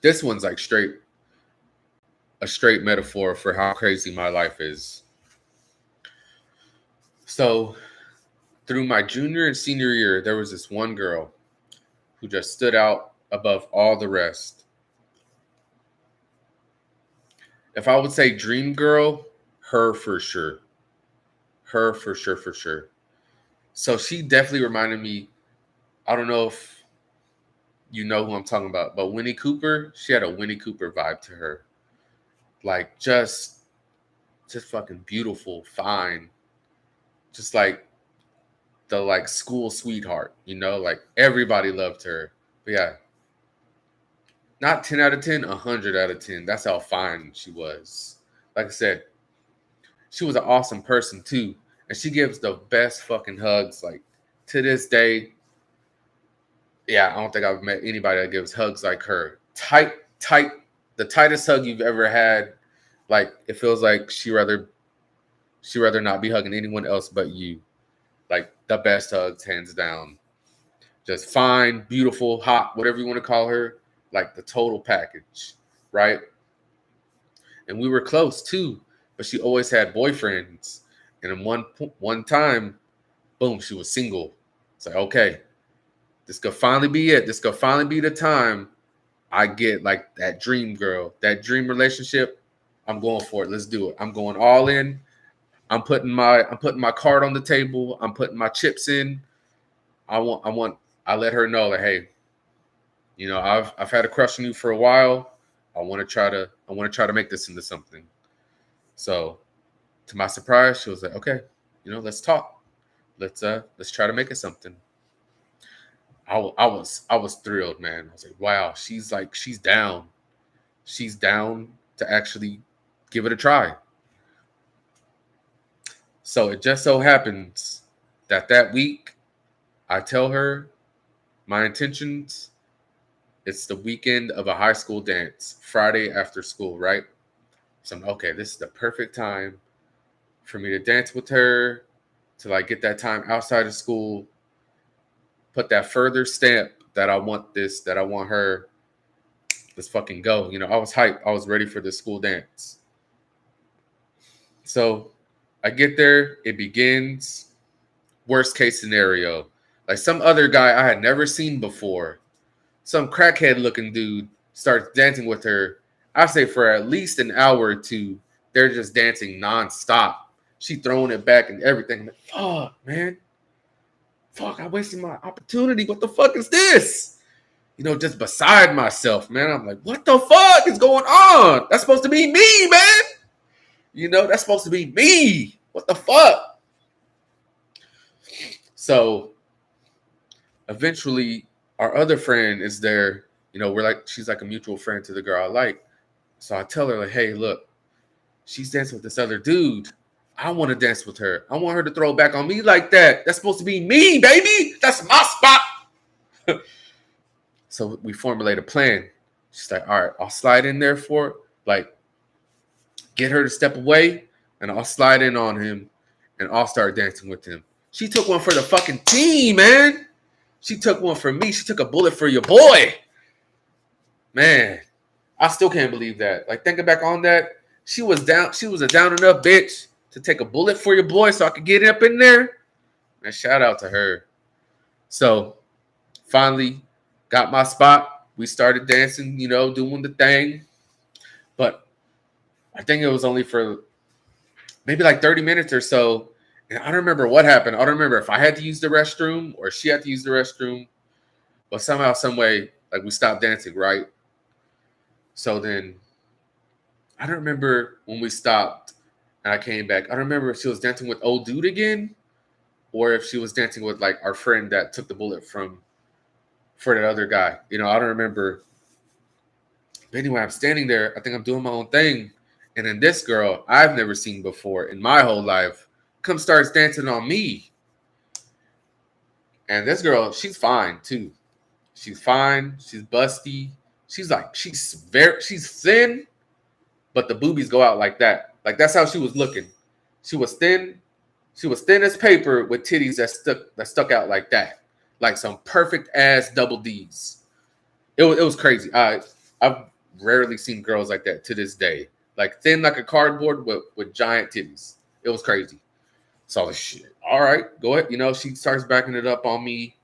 This one's like a straight metaphor for how crazy my life is. So through my junior and senior year, there was this one girl who just stood out above all the rest. If I would say dream girl, her for sure. Her for sure, for sure. So she definitely reminded me, I don't know if you know who I'm talking about, but Winnie Cooper, she had a Winnie Cooper vibe to her. Like just fucking beautiful, fine. Just like the like school sweetheart, like everybody loved her. But yeah, not 10 out of 10, 100 out of 10. That's how fine she was. Like I said, she was an awesome person too. And she gives the best fucking hugs. Like to this day, yeah, I don't think I've met anybody that gives hugs like her. Tight, tight, the tightest hug you've ever had. Like it feels like she rather not be hugging anyone else but you. Like the best hugs, hands down. Just fine, beautiful, hot, whatever you want to call her. Like the total package, right? and we were close too. But she always had boyfriends, and in one time, boom, she was single. It's like, okay, this could finally be it. This could finally be the time I get like that dream girl, that dream relationship. I'm going for it. Let's do it. I'm going all in. I'm putting my card on the table. I'm putting my chips in. I let her know that, hey, I've had a crush on you for a while. I want to try to make this into something. So to my surprise, she was like, okay, let's talk. Let's try to make it something. I was thrilled, man. I was like, wow, she's down. She's down to actually give it a try. So it just so happens that week I tell her my intentions. It's the weekend of a high school dance, Friday after school, right? So I'm okay, this is the perfect time for me to dance with her, to like get that time outside of school, put that further stamp that I want her. Let's fucking go. I was hyped. I was ready for the school dance. So I get there, it begins. Worst case scenario, like some other guy I had never seen before, some crackhead looking dude starts dancing with her. I say for at least an hour or two, they're just dancing nonstop. She throwing it back and everything. I'm like, fuck, man. Fuck, I wasted my opportunity. What the fuck is this? Just beside myself, man. I'm like, what the fuck is going on? That's supposed to be me, man. That's supposed to be me. What the fuck? So eventually our other friend is there. She's like a mutual friend to the girl I like. So I tell her, like, hey, look, she's dancing with this other dude. I want to dance with her. I want her to throw back on me like that. That's supposed to be me, baby. That's my spot. So we formulate a plan. She's like, all right, I'll slide in there get her to step away, and I'll slide in on him, and I'll start dancing with him. She took one for the fucking team, man. She took one for me. She took a bullet for your boy. Man, I still can't believe that. Like, thinking back on that, she was down. She was a down and up bitch to take a bullet for your boy so I could get up in there. And shout out to her. So finally got my spot. We started dancing, doing the thing. But I think it was only for maybe like 30 minutes or so. And I don't remember what happened. I don't remember if I had to use the restroom or she had to use the restroom. But somehow, some way, like, we stopped dancing, right? So then I don't remember when we stopped and I came back. I don't remember if she was dancing with old dude again or if she was dancing with like our friend that took the bullet for that other guy. I don't remember. But anyway, I'm standing there. I think I'm doing my own thing. And then this girl I've never seen before in my whole life starts dancing on me. And this girl, she's fine too. She's fine. She's busty. She's thin, but the boobies go out like that. Like, that's how she was looking. She was thin. She was thin as paper with titties that stuck out like that. Like some perfect ass double D's. It was crazy. I've rarely seen girls like that to this day. Like, thin like a cardboard with giant titties. It was crazy. So I was shit. All right, go ahead. She starts backing it up on me.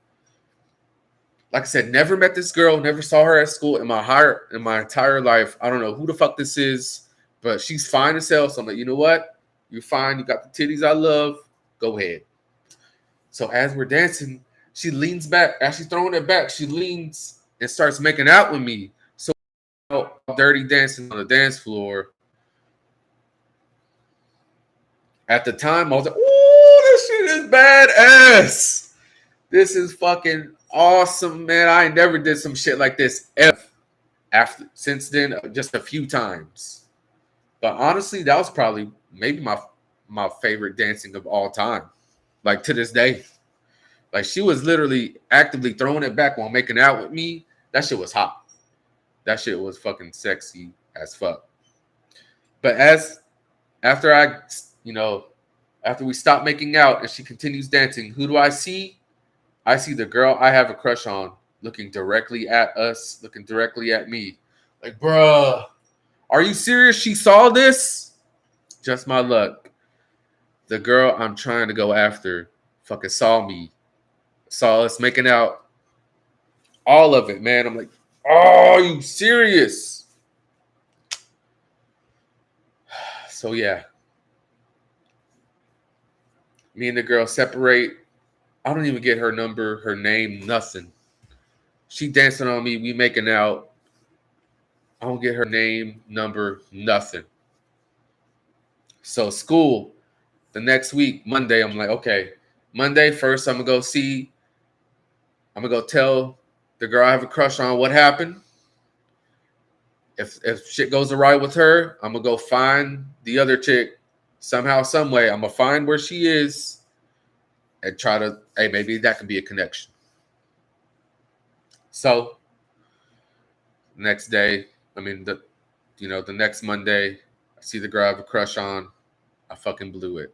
Like I said, never met this girl, never saw her at school in my entire life. I don't know who the fuck this is, but she's fine as hell. So I'm like, you know what? You're fine. You got the titties I love. Go ahead. So as we're dancing, she leans back. As she's throwing it back, she leans and starts making out with me. So dirty dancing on the dance floor. At the time, I was like, ooh, this shit is badass. This is fucking awesome, man. I never did some shit like this ever. Since then, just a few times. But honestly, that was probably maybe my favorite dancing of all time. Like, to this day. Like, she was literally actively throwing it back while making out with me. That shit was hot. That shit was fucking sexy as fuck. But after we stop making out and she continues dancing, who do I see? I see the girl I have a crush on looking directly at us, looking directly at me. Like, bruh, Are you serious? She saw this? Just my luck. The girl I'm trying to go after fucking saw me. Saw us making out. All of it, man. I'm like, oh, are you serious? So yeah. Me and the girl separate. I don't even get her number, her name, nothing. She dancing on me. We making out. I don't get her name, number, nothing. So school, the next week, Monday, I'm like, okay, Monday first, I'm gonna go tell the girl I have a crush on what happened. If shit goes awry with her, I'm gonna go find the other chick somehow, some way. I'm gonna find where she is and try to, hey, maybe that can be a connection. So next day, the next Monday, I see the girl I have a crush on. I fucking blew it.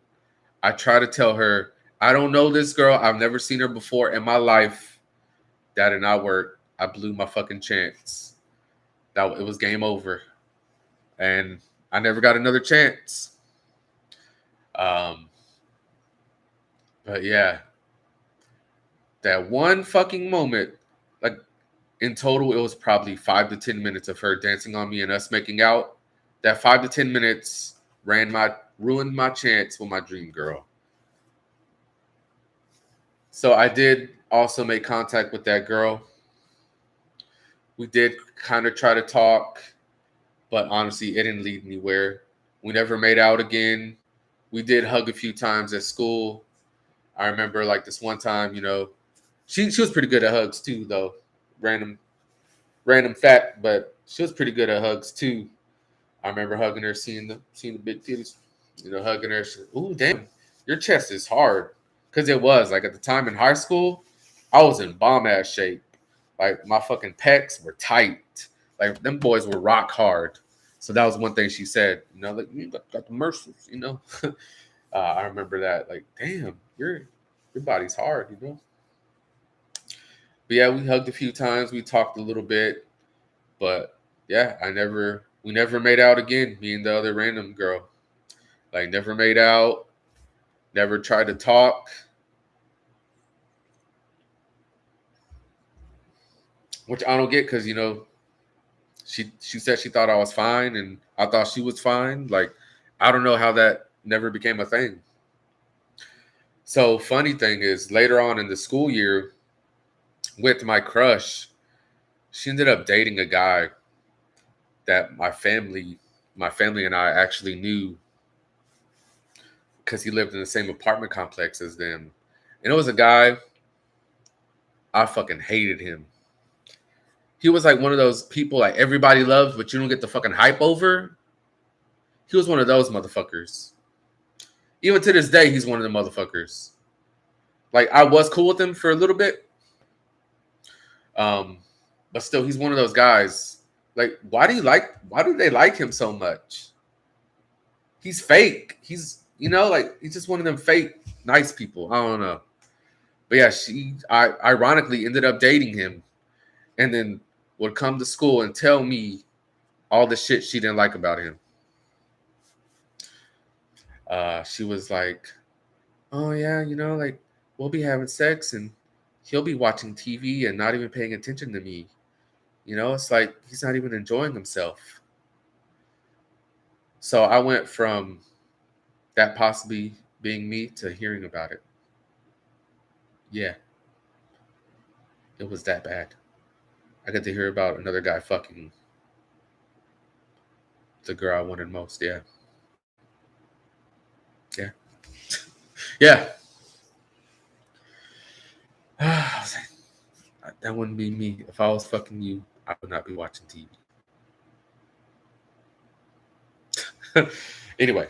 I try to tell her, I don't know this girl. I've never seen her before in my life. That did not work. I blew my fucking chance. It was game over. And I never got another chance. But yeah, that one fucking moment, like in total, it was probably 5 to 10 minutes of her dancing on me and us making out. That 5 to 10 minutes ruined my chance with my dream girl. So I did also make contact with that girl. We did kind of try to talk, but honestly, it didn't lead anywhere. We never made out again. We did hug a few times at school. I remember like this one time, she was pretty good at hugs too, though. Random fact, but she was pretty good at hugs too. I remember hugging her, seeing the big titties, hugging her. She said, "Ooh, damn, your chest is hard," because it was like at the time in high school, I was in bomb ass shape. Like my fucking pecs were tight. Like them boys were rock hard. So that was one thing she said. Like you got the muscles. I remember that. Like, damn, your body's hard. But yeah, we hugged a few times. We talked a little bit, but yeah, we never made out again. Me and the other random girl, like, never made out. Never tried to talk. Which I don't get because she said she thought I was fine and I thought she was fine. Like, I don't know how that never became a thing. So funny thing is, later on in the school year, with my crush, she ended up dating a guy that my family and I actually knew because he lived in the same apartment complex as them. And it was a guy, I fucking hated him. He was like one of those people like everybody loves, but you don't get the fucking hype over. He was one of those motherfuckers. Even to this day, he's one of the motherfuckers. Like, I was cool with him for a little bit. But still, he's one of those guys. Like, why do they like him so much? He's fake. He's just one of them fake nice people. I don't know. But yeah, I ironically ended up dating him and then would come to school and tell me all the shit she didn't like about him. She was like, oh yeah, like we'll be having sex and he'll be watching TV and not even paying attention to me. It's like he's not even enjoying himself. So I went from that possibly being me to hearing about it. Yeah. It was that bad. I got to hear about another guy fucking the girl I wanted most. Yeah. Yeah. Yeah. I was like, that wouldn't be me. If I was fucking you, I would not be watching TV. Anyway.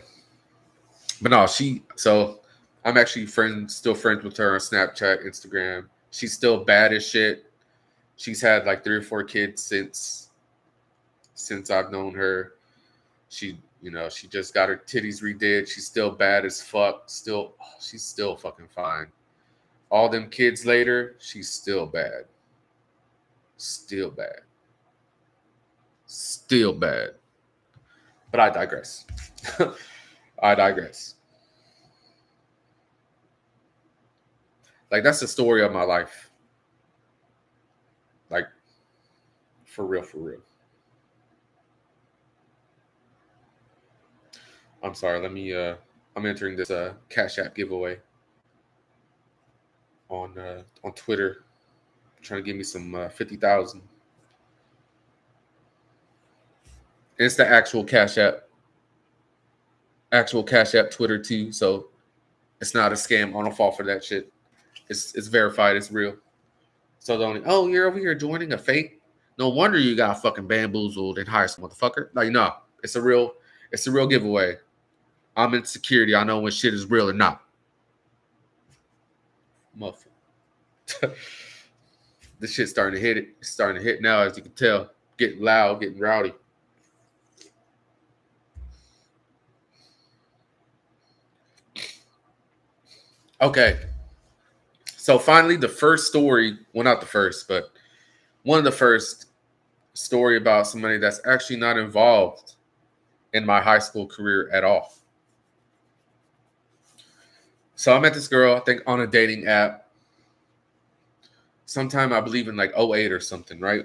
But no, so I'm actually still friends with her on Snapchat, Instagram. She's still bad as shit. She's had like 3 or 4 kids since I've known her. She just got her titties redid. She's still bad as fuck. She's still fucking fine. All them kids later, she's still bad. Still bad. Still bad. But I digress. I digress. Like, that's the story of my life. Like, for real, for real. I'm sorry. Let me. I'm entering this Cashapp giveaway on Twitter. Trying to give me some 50,000. It's the actual Cashapp Twitter too. So it's not a scam. I don't fall for that shit. It's verified. It's real. So the only you're over here joining a fake. No wonder you got fucking bamboozled in high school, motherfucker. Like, no, it's a real giveaway. I'm in security. I know when shit is real or not. Muffin. This shit's starting to hit it. It's starting to hit now, as you can tell. Getting loud, getting rowdy. Okay. So finally, the first story, well, not the first, but one of the first story about somebody that's actually not involved in my high school career at all. So I met this girl, I think, on a dating app. Sometime, I believe, in like 2008 or something, right?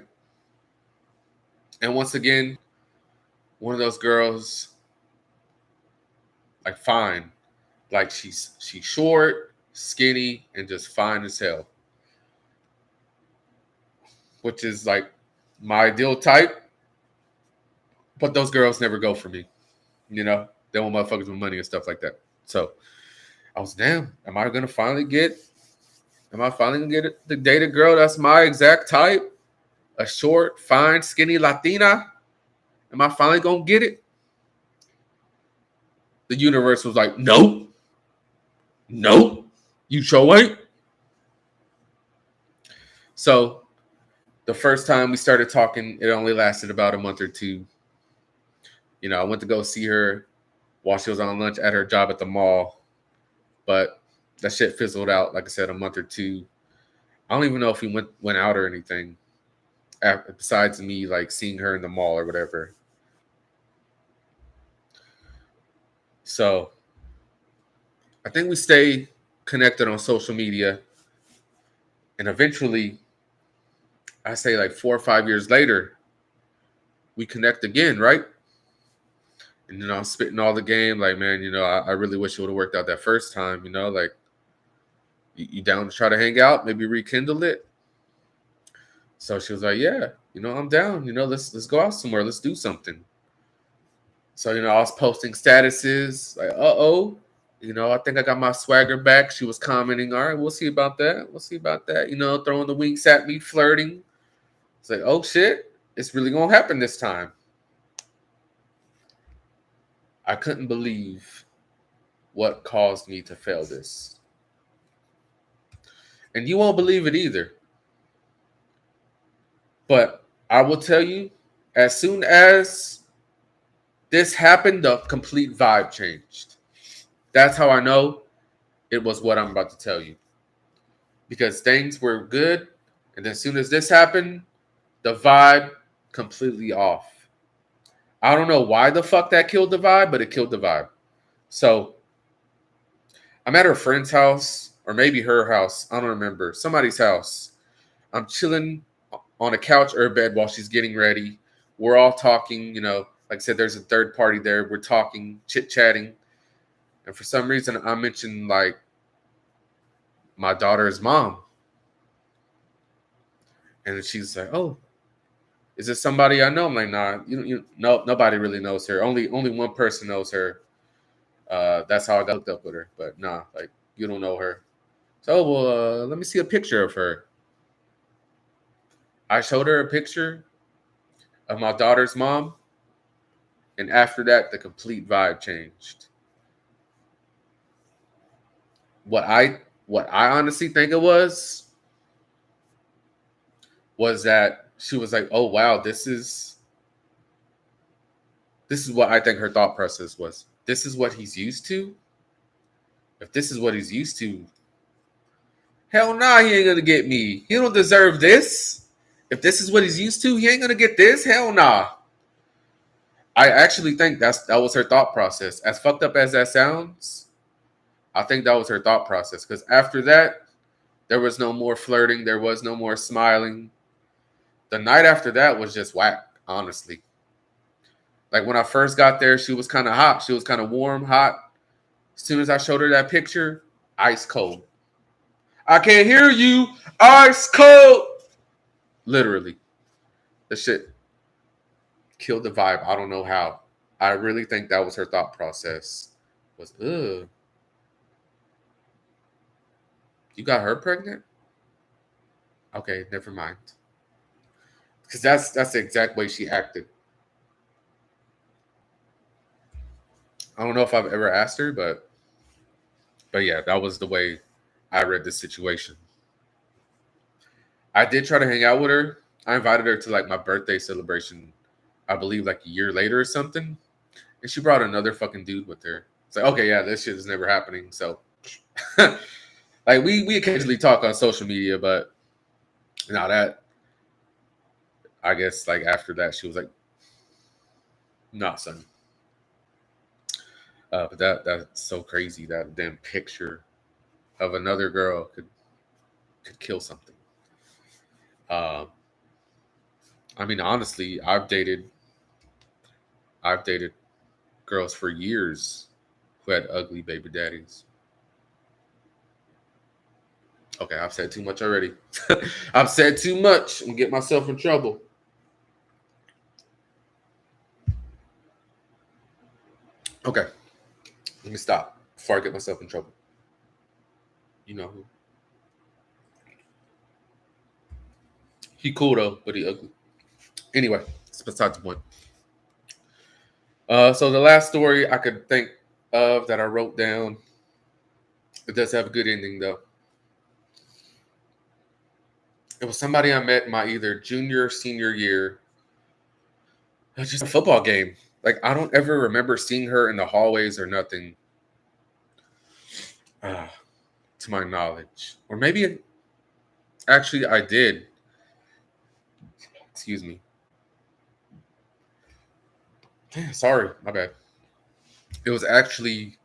And once again, one of those girls, like, fine. Like, she's short, skinny, and just fine as hell. Which is like my ideal type. But those girls never go for me. You know? They want motherfuckers with money and stuff like that. So I was, damn, am I finally gonna get to date a girl that's my exact type? A short, fine, skinny Latina? Am I finally gonna get it? The universe was like, nope. Nope. You sure ain't. So the first time we started talking, it only lasted about a month or two. You know, I went to go see her while she was on lunch at her job at the mall. But that shit fizzled out, like I said, a month or two. I don't even know if we went out or anything, besides me like seeing her in the mall or whatever. So I think we stay connected on social media. And eventually, I say like 4 or 5 years later, we connect again, right? And, you know, I'm spitting all the game. Like, man, you know, I really wish it would have worked out that first time, you know, like, you down to try to hang out, maybe rekindle it? So she was like, yeah, you know, I'm down. You know, let's go out somewhere. Let's do something. So, you know, I was posting statuses like, you know, I think I got my swagger back. She was commenting, all right, we'll see about that. We'll see about that. You know, throwing the winks at me, flirting. It's like, oh, shit, it's really going to happen this time. I couldn't believe what caused me to fail this. And you won't believe it either. But I will tell you, as soon as this happened, the complete vibe changed. That's how I know it was what I'm about to tell you. Because things were good, and as soon as this happened, the vibe completely off. I don't know why the fuck that killed the vibe, but it killed the vibe. So I'm at her friend's house, or maybe her house. I don't remember. Somebody's house. I'm chilling on a couch or a bed while she's getting ready. We're all talking, you know, like I said, there's a third party there. We're talking, chit-chatting. And for some reason, I mentioned, like, my daughter's mom. And she's like, oh, is this somebody I know? I'm like, nah, no, nobody really knows her. Only one person knows her. That's how I got hooked up with her. But nah, like, you don't know her. So, well, let me see a picture of her. I showed her a picture of my daughter's mom. And after that, the complete vibe changed. What I honestly think it was that she was like, oh, wow, this is what I think her thought process was. This is what he's used to? If this is what he's used to, hell nah, he ain't gonna get me. He don't deserve this. If this is what he's used to, he ain't gonna get this. Hell nah. I actually think that was her thought process. As fucked up as that sounds, I think that was her thought process. Because after that, there was no more flirting. There was no more smiling. The night after that was just whack, honestly. Like when I first got there, she was kind of hot. She was kind of warm, hot. As soon as I showed her that picture, ice cold. I can't hear you. Ice cold. Literally. The shit killed the vibe. I don't know how. I really think that was her thought process. Was, ugh. You got her pregnant? Okay, never mind. Because that's the exact way she acted. I don't know if I've ever asked her, but yeah, that was the way I read the situation. I did try to hang out with her. I invited her to like my birthday celebration, I believe like a year later or something. And she brought another fucking dude with her. It's like, okay, yeah, this shit is never happening. So like we occasionally talk on social media, but now that I guess like after that she was like, nah, son. But that's so crazy. That damn picture of another girl could kill something. Uh, I mean, honestly, I've dated girls for years who had ugly baby daddies. Okay, I've said too much already. I've said too much and get myself in trouble. Okay, let me stop before I get myself in trouble. You know who? He cool though, but he ugly. Anyway, it's beside the point. So the last story I could think of that I wrote down, it does have a good ending though. It was somebody I met in my either junior or senior year. It was just a football game. Like I don't ever remember seeing her in the hallways or nothing, uh, to my knowledge. Or maybe actually I did. Excuse me. Sorry, my bad. It was actually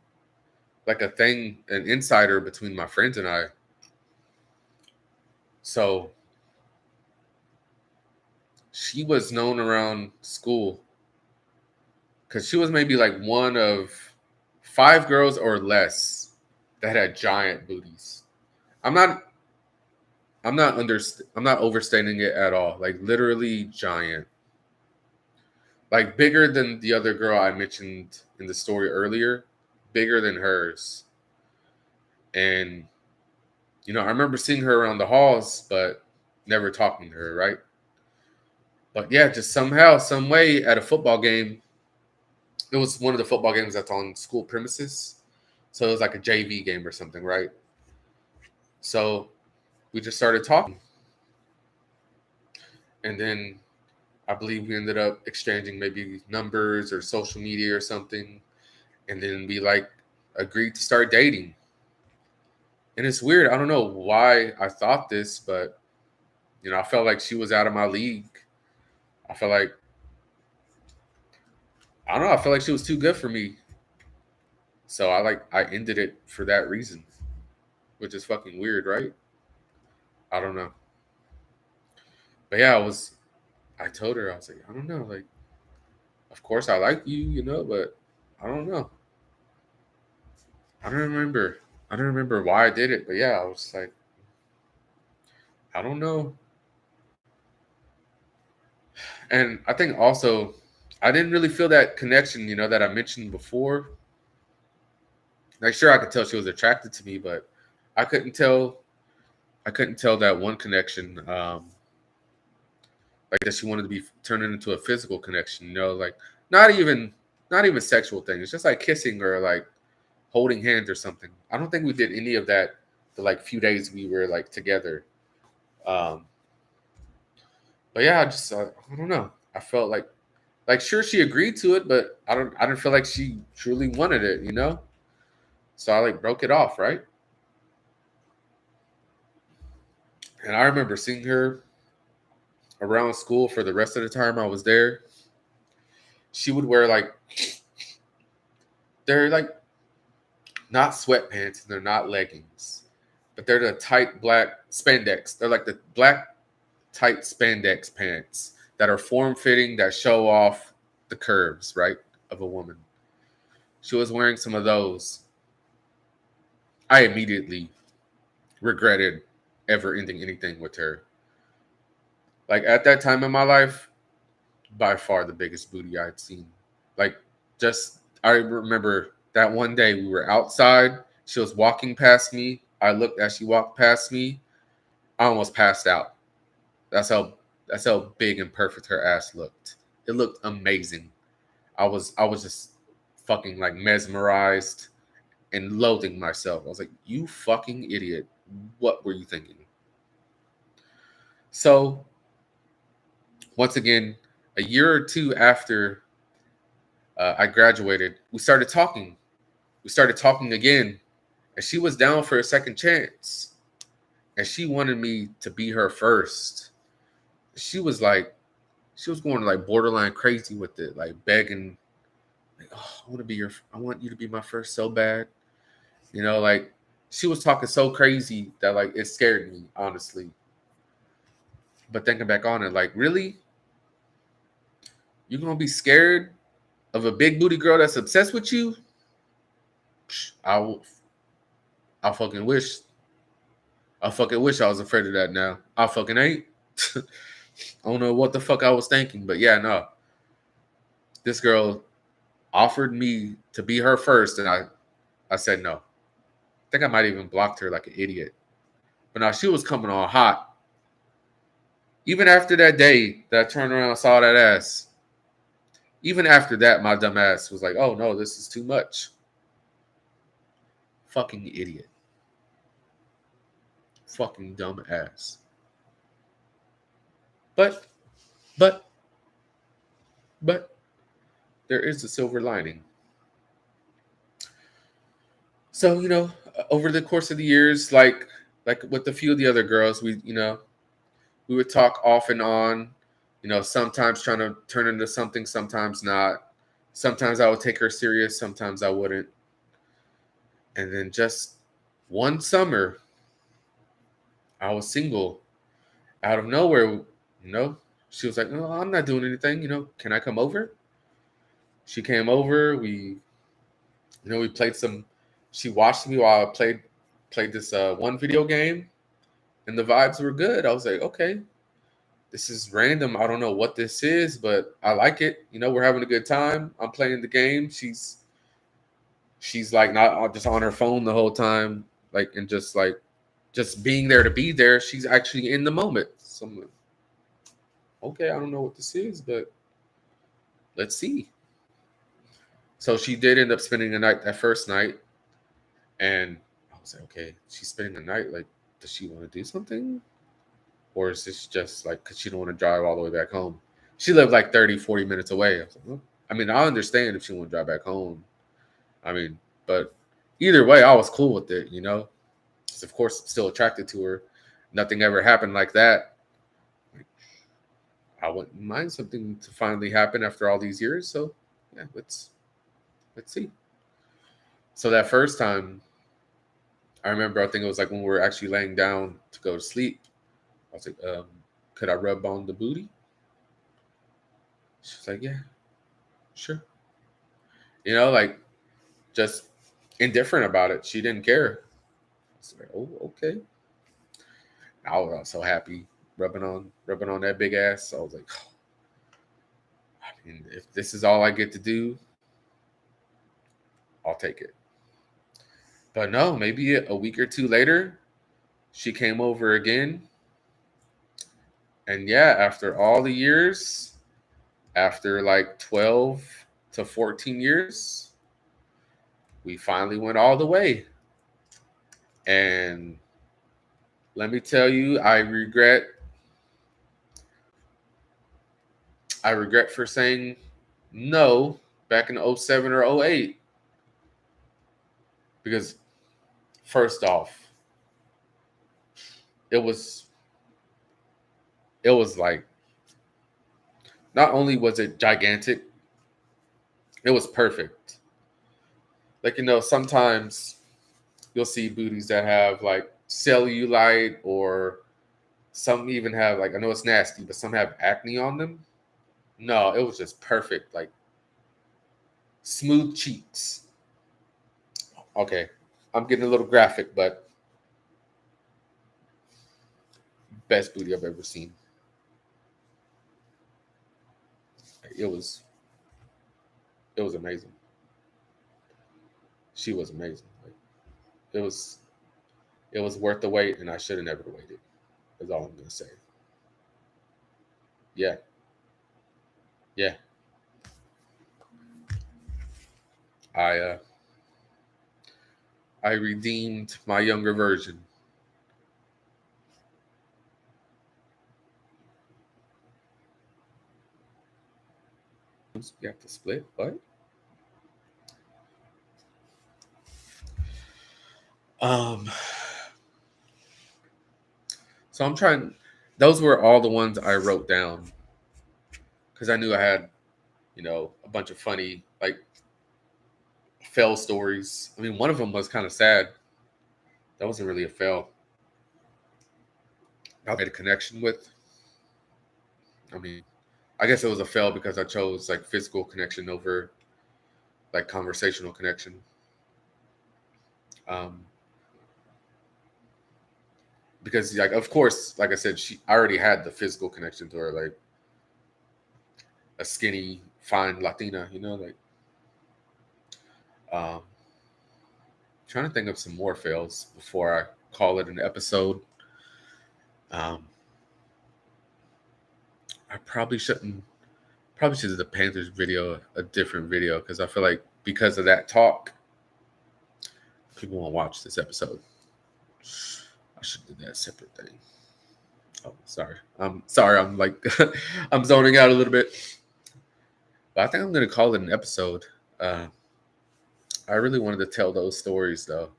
like a thing, an insider between my friends and I. So she was known around school because she was maybe like one of 5 girls or less that had giant booties. I'm not I'm not overstating it at all. Like literally giant. Like bigger than the other girl I mentioned in the story earlier, bigger than hers. And I remember seeing her around the halls, but never talking to her, right? But yeah, just somehow, some way at a football game, it was one of the football games that's on school premises. So it was like a JV game or something, right? So we just started talking. And then I believe we ended up exchanging maybe numbers or social media or something. And then we like agreed to start dating. And it's weird. I don't know why I thought this, but I felt like she was out of my league. I felt like I don't know. I felt like she was too good for me. So I ended it for that reason, which is fucking weird, right? I don't know. But yeah, I told her, I was like, I don't know, like of course I like you, but I don't know. I don't remember. I don't remember why I did it, but yeah, I was like, I don't know. And I think also I didn't really feel that connection, that I mentioned before. Like sure I could tell she was attracted to me, but I couldn't tell I couldn't tell that one connection, like that she wanted to be turning into a physical connection, like not even not even sexual thing. It's just like kissing or like holding hands or something. I don't think we did any of that the like few days we were like together. Um, but yeah, I don't know. I felt like sure she agreed to it, but I didn't feel like she truly wanted it. So I like broke it off, right? And I remember seeing her around school for the rest of the time I was there. she would wear like, they're like not sweatpants and they're not leggings, but they're the tight black spandex. They're like the black tight spandex pants that are form-fitting, that show off the curves, right, of a woman. She was wearing some of those. I immediately regretted ever ending anything with her. Like at that time in my life, by far the biggest booty I'd seen. Like just I remember that one day we were outside. She was walking past me. I looked as she walked past me. I almost passed out. That's how big and perfect her ass looked. It looked amazing. I was just fucking like mesmerized and loathing myself. I was like, you fucking idiot. What were you thinking? So once again, a year or two after I graduated, we started talking. We started talking again, and she was down for a second chance, and she wanted me to be her first. She was like, she was going like borderline crazy with it, like begging, like, "Oh, I want you to be my first so bad." You know, like she was talking so crazy that like it scared me, honestly. But thinking back on it, like, really, you gonna be scared of a big booty girl that's obsessed with you? I I fucking wish. I fucking wish I was afraid of that now. I fucking ain't. I don't know what the fuck I was thinking, but yeah, no. This girl offered me to be her first, and I said no. I think I might even blocked her like an idiot. But now she was coming on hot. Even after that day that I turned around and saw that ass, even after that, my dumb ass was like, oh no, this is too much. Fucking idiot. Fucking dumb ass. But, but, but, there is a silver lining. So, over the course of the years, like with a few of the other girls, we would talk off and on, sometimes trying to turn into something, sometimes not. Sometimes I would take her serious, sometimes I wouldn't. And then just one summer, I was single out of nowhere, she was like, no, I'm not doing anything, can I come over? She came over, we played she watched me while I played this one video game, and the vibes were good. I was like, okay, this is random. I don't know what this is, but I like it. We're having a good time. I'm playing the game. She's like not just on her phone the whole time, and just being there to be there. She's actually in the moment. So I'm like, okay, I don't know what this is, but let's see. So she did end up spending the night that first night, and I was like, okay, she's spending the night. Like, does she want to do something? Or is this just like because she don't want to drive all the way back home? She lived like 30, 40 minutes away. I was like, well, I mean, I understand if she want to drive back home. I mean, but either way, I was cool with it, Because of course I'm still attracted to her. Nothing ever happened like that. I wouldn't mind something to finally happen after all these years. So yeah, let's see. So that first time, I remember, I think it was like when we were actually laying down to go to sleep. I was like, could I rub on the booty? She's like, yeah, sure. Like just indifferent about it. She didn't care. I was like, oh, okay. I was so happy rubbing on that big ass. So I was like, oh, I mean, if this is all I get to do, I'll take it. But no, maybe a week or two later, she came over again. And yeah, after all the years, after like 12 to 14 years, we finally went all the way. And let me tell you, I regret for saying no back in '07 or '08. Because first off, it was like, not only was it gigantic, It was perfect. Like, sometimes you'll see booties that have like cellulite, or some even have, like, I know it's nasty, but some have acne on them. No, it was just perfect. Like, smooth cheeks. Okay, I'm getting a little graphic, but best booty I've ever seen. It was amazing. She was amazing. Like, it was worth the wait, and I should have never waited. Is all I'm gonna say. Yeah, yeah. I uh, I redeemed my younger version. You have to split. What? Um. So I'm trying. Those were all the ones I wrote down because I knew I had, a bunch of funny, like, fail stories. I mean, one of them was kind of sad. That wasn't really a fail. I made a connection with. I mean, I guess it was a fail because I chose like physical connection over like conversational connection. Um, because, like, of course, like I said, I already had the physical connection to her, like a skinny, fine Latina, like. Um, Trying to think of some more fails before I call it an episode. Um, I probably shouldn't. Probably should have the Panthers video a different video, because I feel like because of that talk, people won't watch this episode. I should do that separate thing. Oh, sorry. I'm sorry. I'm like I'm zoning out a little bit. But I think I'm gonna call it an episode. Uh, I really wanted to tell those stories though.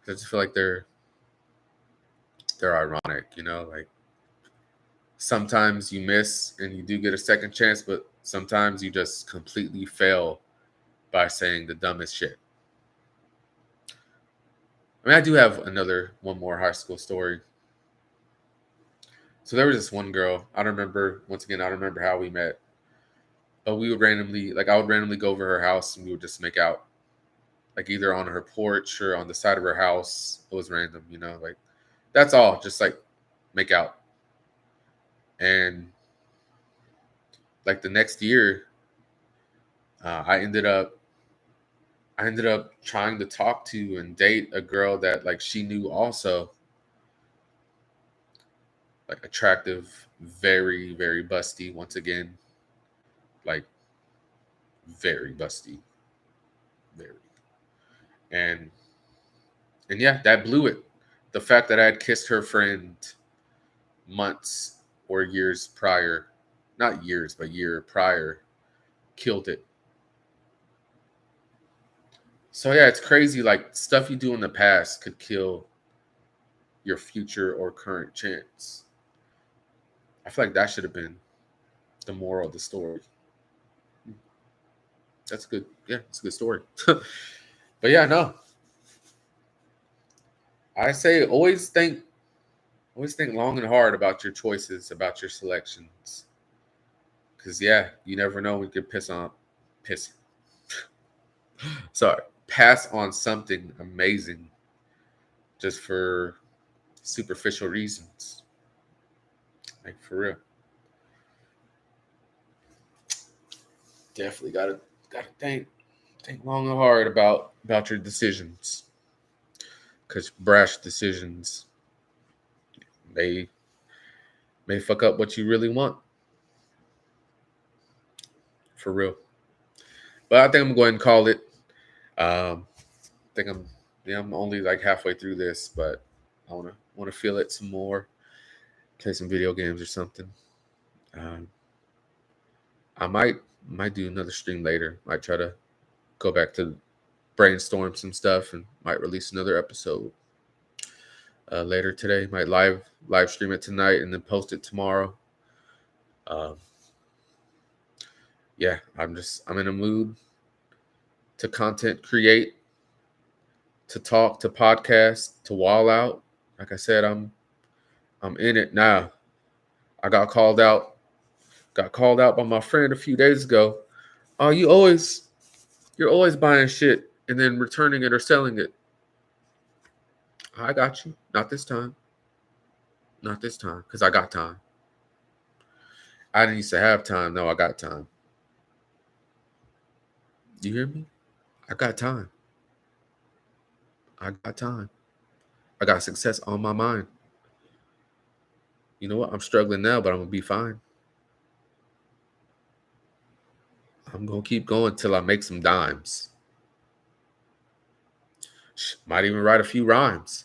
I just feel like they're ironic, like sometimes you miss and you do get a second chance, but sometimes you just completely fail by saying the dumbest shit. I mean, I do have one more high school story. So there was this one girl. I don't remember how we met. But we would I would randomly go over her house and we would just make out. Like either on her porch or on the side of her house. It was random, like that's all. Just like make out. And like the next year, I ended up trying to talk to and date a girl that like she knew also. Like attractive, very, very busty once again. Like very busty. Very. And yeah, that blew it. The fact that I had kissed her friend months or years prior, not years, but year prior, killed it. So yeah, it's crazy. Like stuff you do in the past could kill your future or current chance. I feel like that should have been the moral of the story. That's good. Yeah, it's a good story. But yeah, no. I say always think long and hard about your choices, about your selections. Cause yeah, you never know when you could pass on something amazing just for superficial reasons. Like for real. Definitely gotta think long and hard about your decisions. Cause brash decisions may fuck up what you really want. For real. But I think I'm going to call it. I think I'm only like halfway through this, but I wanna feel it some more. Play some video games or something. Um, I might do another stream later. Might try to go back to brainstorm some stuff and might release another episode later today. Might live stream it tonight and then post it tomorrow. Yeah, I'm in a mood. to content create, to talk, to podcast, to wall out. Like I said, I'm in it now. I got called out by my friend a few days ago. Oh, you're always buying shit and then returning it or selling it. I got you. Not this time. Not this time, because I got time. I didn't used to have time. No, I got time. You hear me? I got time. I got time. I got success on my mind. You know what? I'm struggling now, but I'm going to be fine. I'm going to keep going till I make some dimes. Might even write a few rhymes.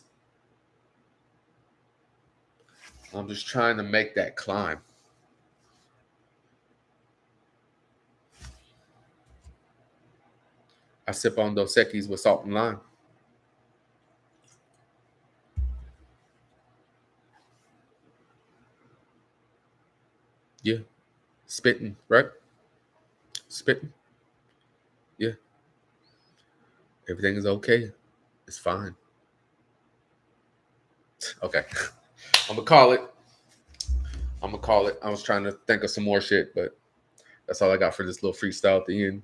I'm just trying to make that climb. I sip on Dos Equis with salt and lime. Yeah. Spitting, right? Spitting. Yeah. Everything is okay. It's fine. Okay. I'm going to call it. I was trying to think of some more shit, but that's all I got for this little freestyle at the end.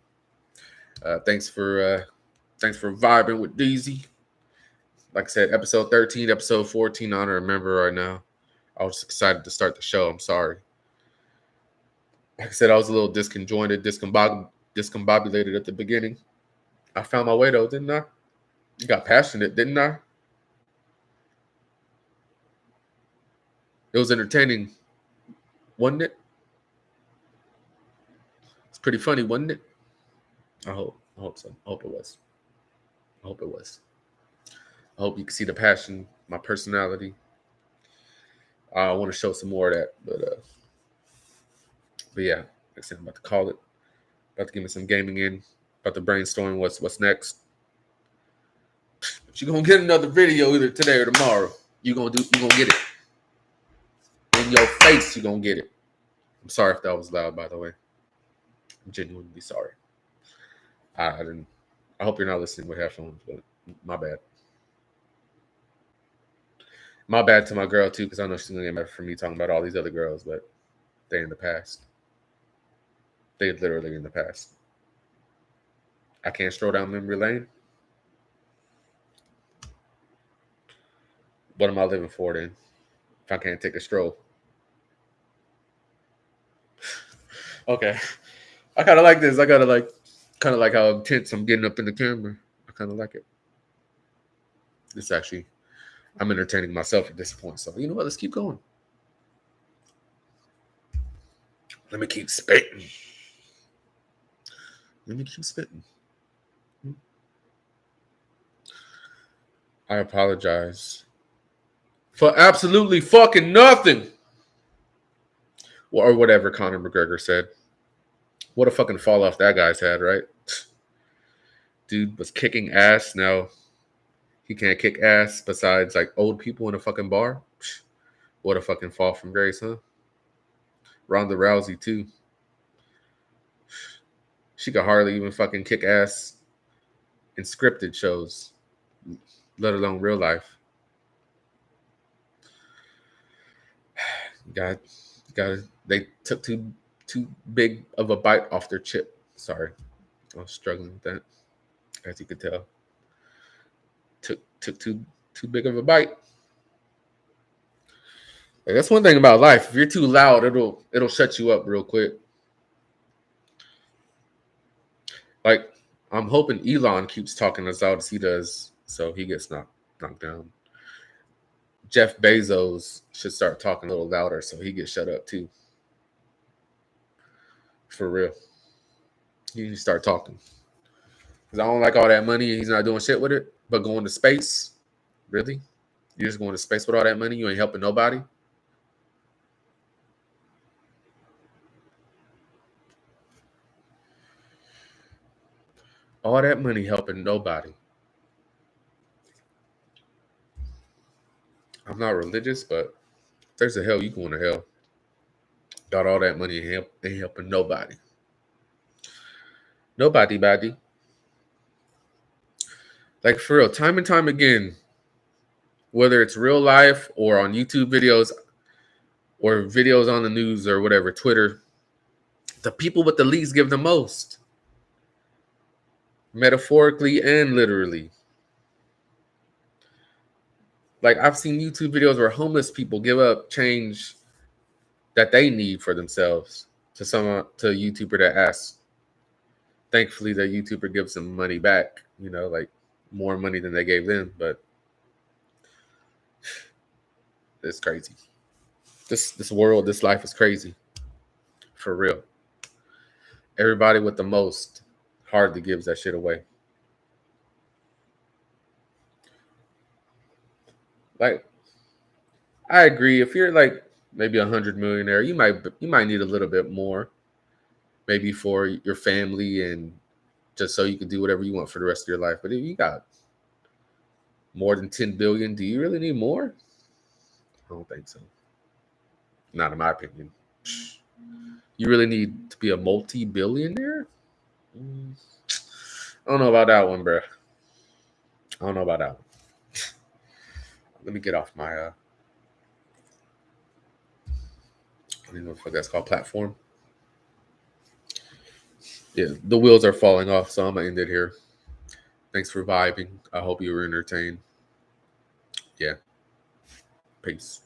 Thanks for vibing with Deezy. Like I said, episode 13, episode 14, I don't remember right now. I was excited to start the show. I'm sorry. Like I said, I was a little disconjointed, discombobulated at the beginning. I found my way though, didn't I? You got passionate, didn't I? It was entertaining, wasn't it? It's pretty funny, wasn't it? I hope so. I hope it was. I hope you can see the passion, my personality. I want to show some more of that, but yeah, like I said, I'm about to call it. About to give me some gaming in. About to brainstorm what's next. But you're gonna get another video either today or tomorrow. You're gonna get it. In your face, you're gonna get it. I'm sorry if that was loud, by the way. I'm genuinely sorry. I didn't. I hope you're not listening with headphones, but my bad. My bad to my girl too, because I know she's gonna get mad for me talking about all these other girls, but they're in the past. They're literally in the past. I can't stroll down memory lane. What am I living for then? If I can't take a stroll. Okay. I kind of like this. I kind of like how intense I'm getting up in the camera. I kind of like it. It's actually, I'm entertaining myself at this point. So you know what? Let's keep going. Let me keep spitting. I apologize for absolutely fucking nothing. Or whatever Conor McGregor said. What a fucking fall off that guy's had, right? Dude was kicking ass. Now he can't kick ass besides like old people in a fucking bar. What a fucking fall from grace, huh? Ronda Rousey too. She could hardly even fucking kick ass in scripted shows, let alone real life. They took too big of a bite off their chip. Sorry, I was struggling with that, as you could tell. Took too big of a bite. Like, that's one thing about life. If you're too loud, it'll shut you up real quick. Like, I'm hoping Elon keeps talking as loud as he does, so he gets knocked down. Jeff Bezos should start talking a little louder so he gets shut up too. For real. He needs to start talking. Because I don't like all that money and he's not doing shit with it. But going to space? Really? You're just going to space with all that money? You ain't helping nobody? All that money helping nobody. I'm not religious, but if there's a hell, you going to hell. Got all that money and ain't helping nobody. Nobody, buddy. Like for real, time and time again, whether it's real life or on YouTube videos or videos on the news or whatever, Twitter, the people with the least give the most, metaphorically and literally. Like I've seen YouTube videos where homeless people give up change that they need for themselves to a YouTuber that asks. Thankfully, the YouTuber gives them money back, like more money than they gave them. But it's crazy. This world, this life is crazy. For real. Everybody with the most hardly gives that shit away. Like, I agree. If you're like maybe 100 millionaire, you might need a little bit more, maybe for your family and just so you can do whatever you want for the rest of your life. But if you got more than 10 billion, do you really need more? I don't think so. Not in my opinion. You really need to be a multi-billionaire? I don't know about that one, bro. I don't know about that one. Let me get off my I don't even know what that's called, platform. Yeah, the wheels are falling off, so I'm gonna end it here. Thanks for vibing. I hope you were entertained. Yeah. Peace.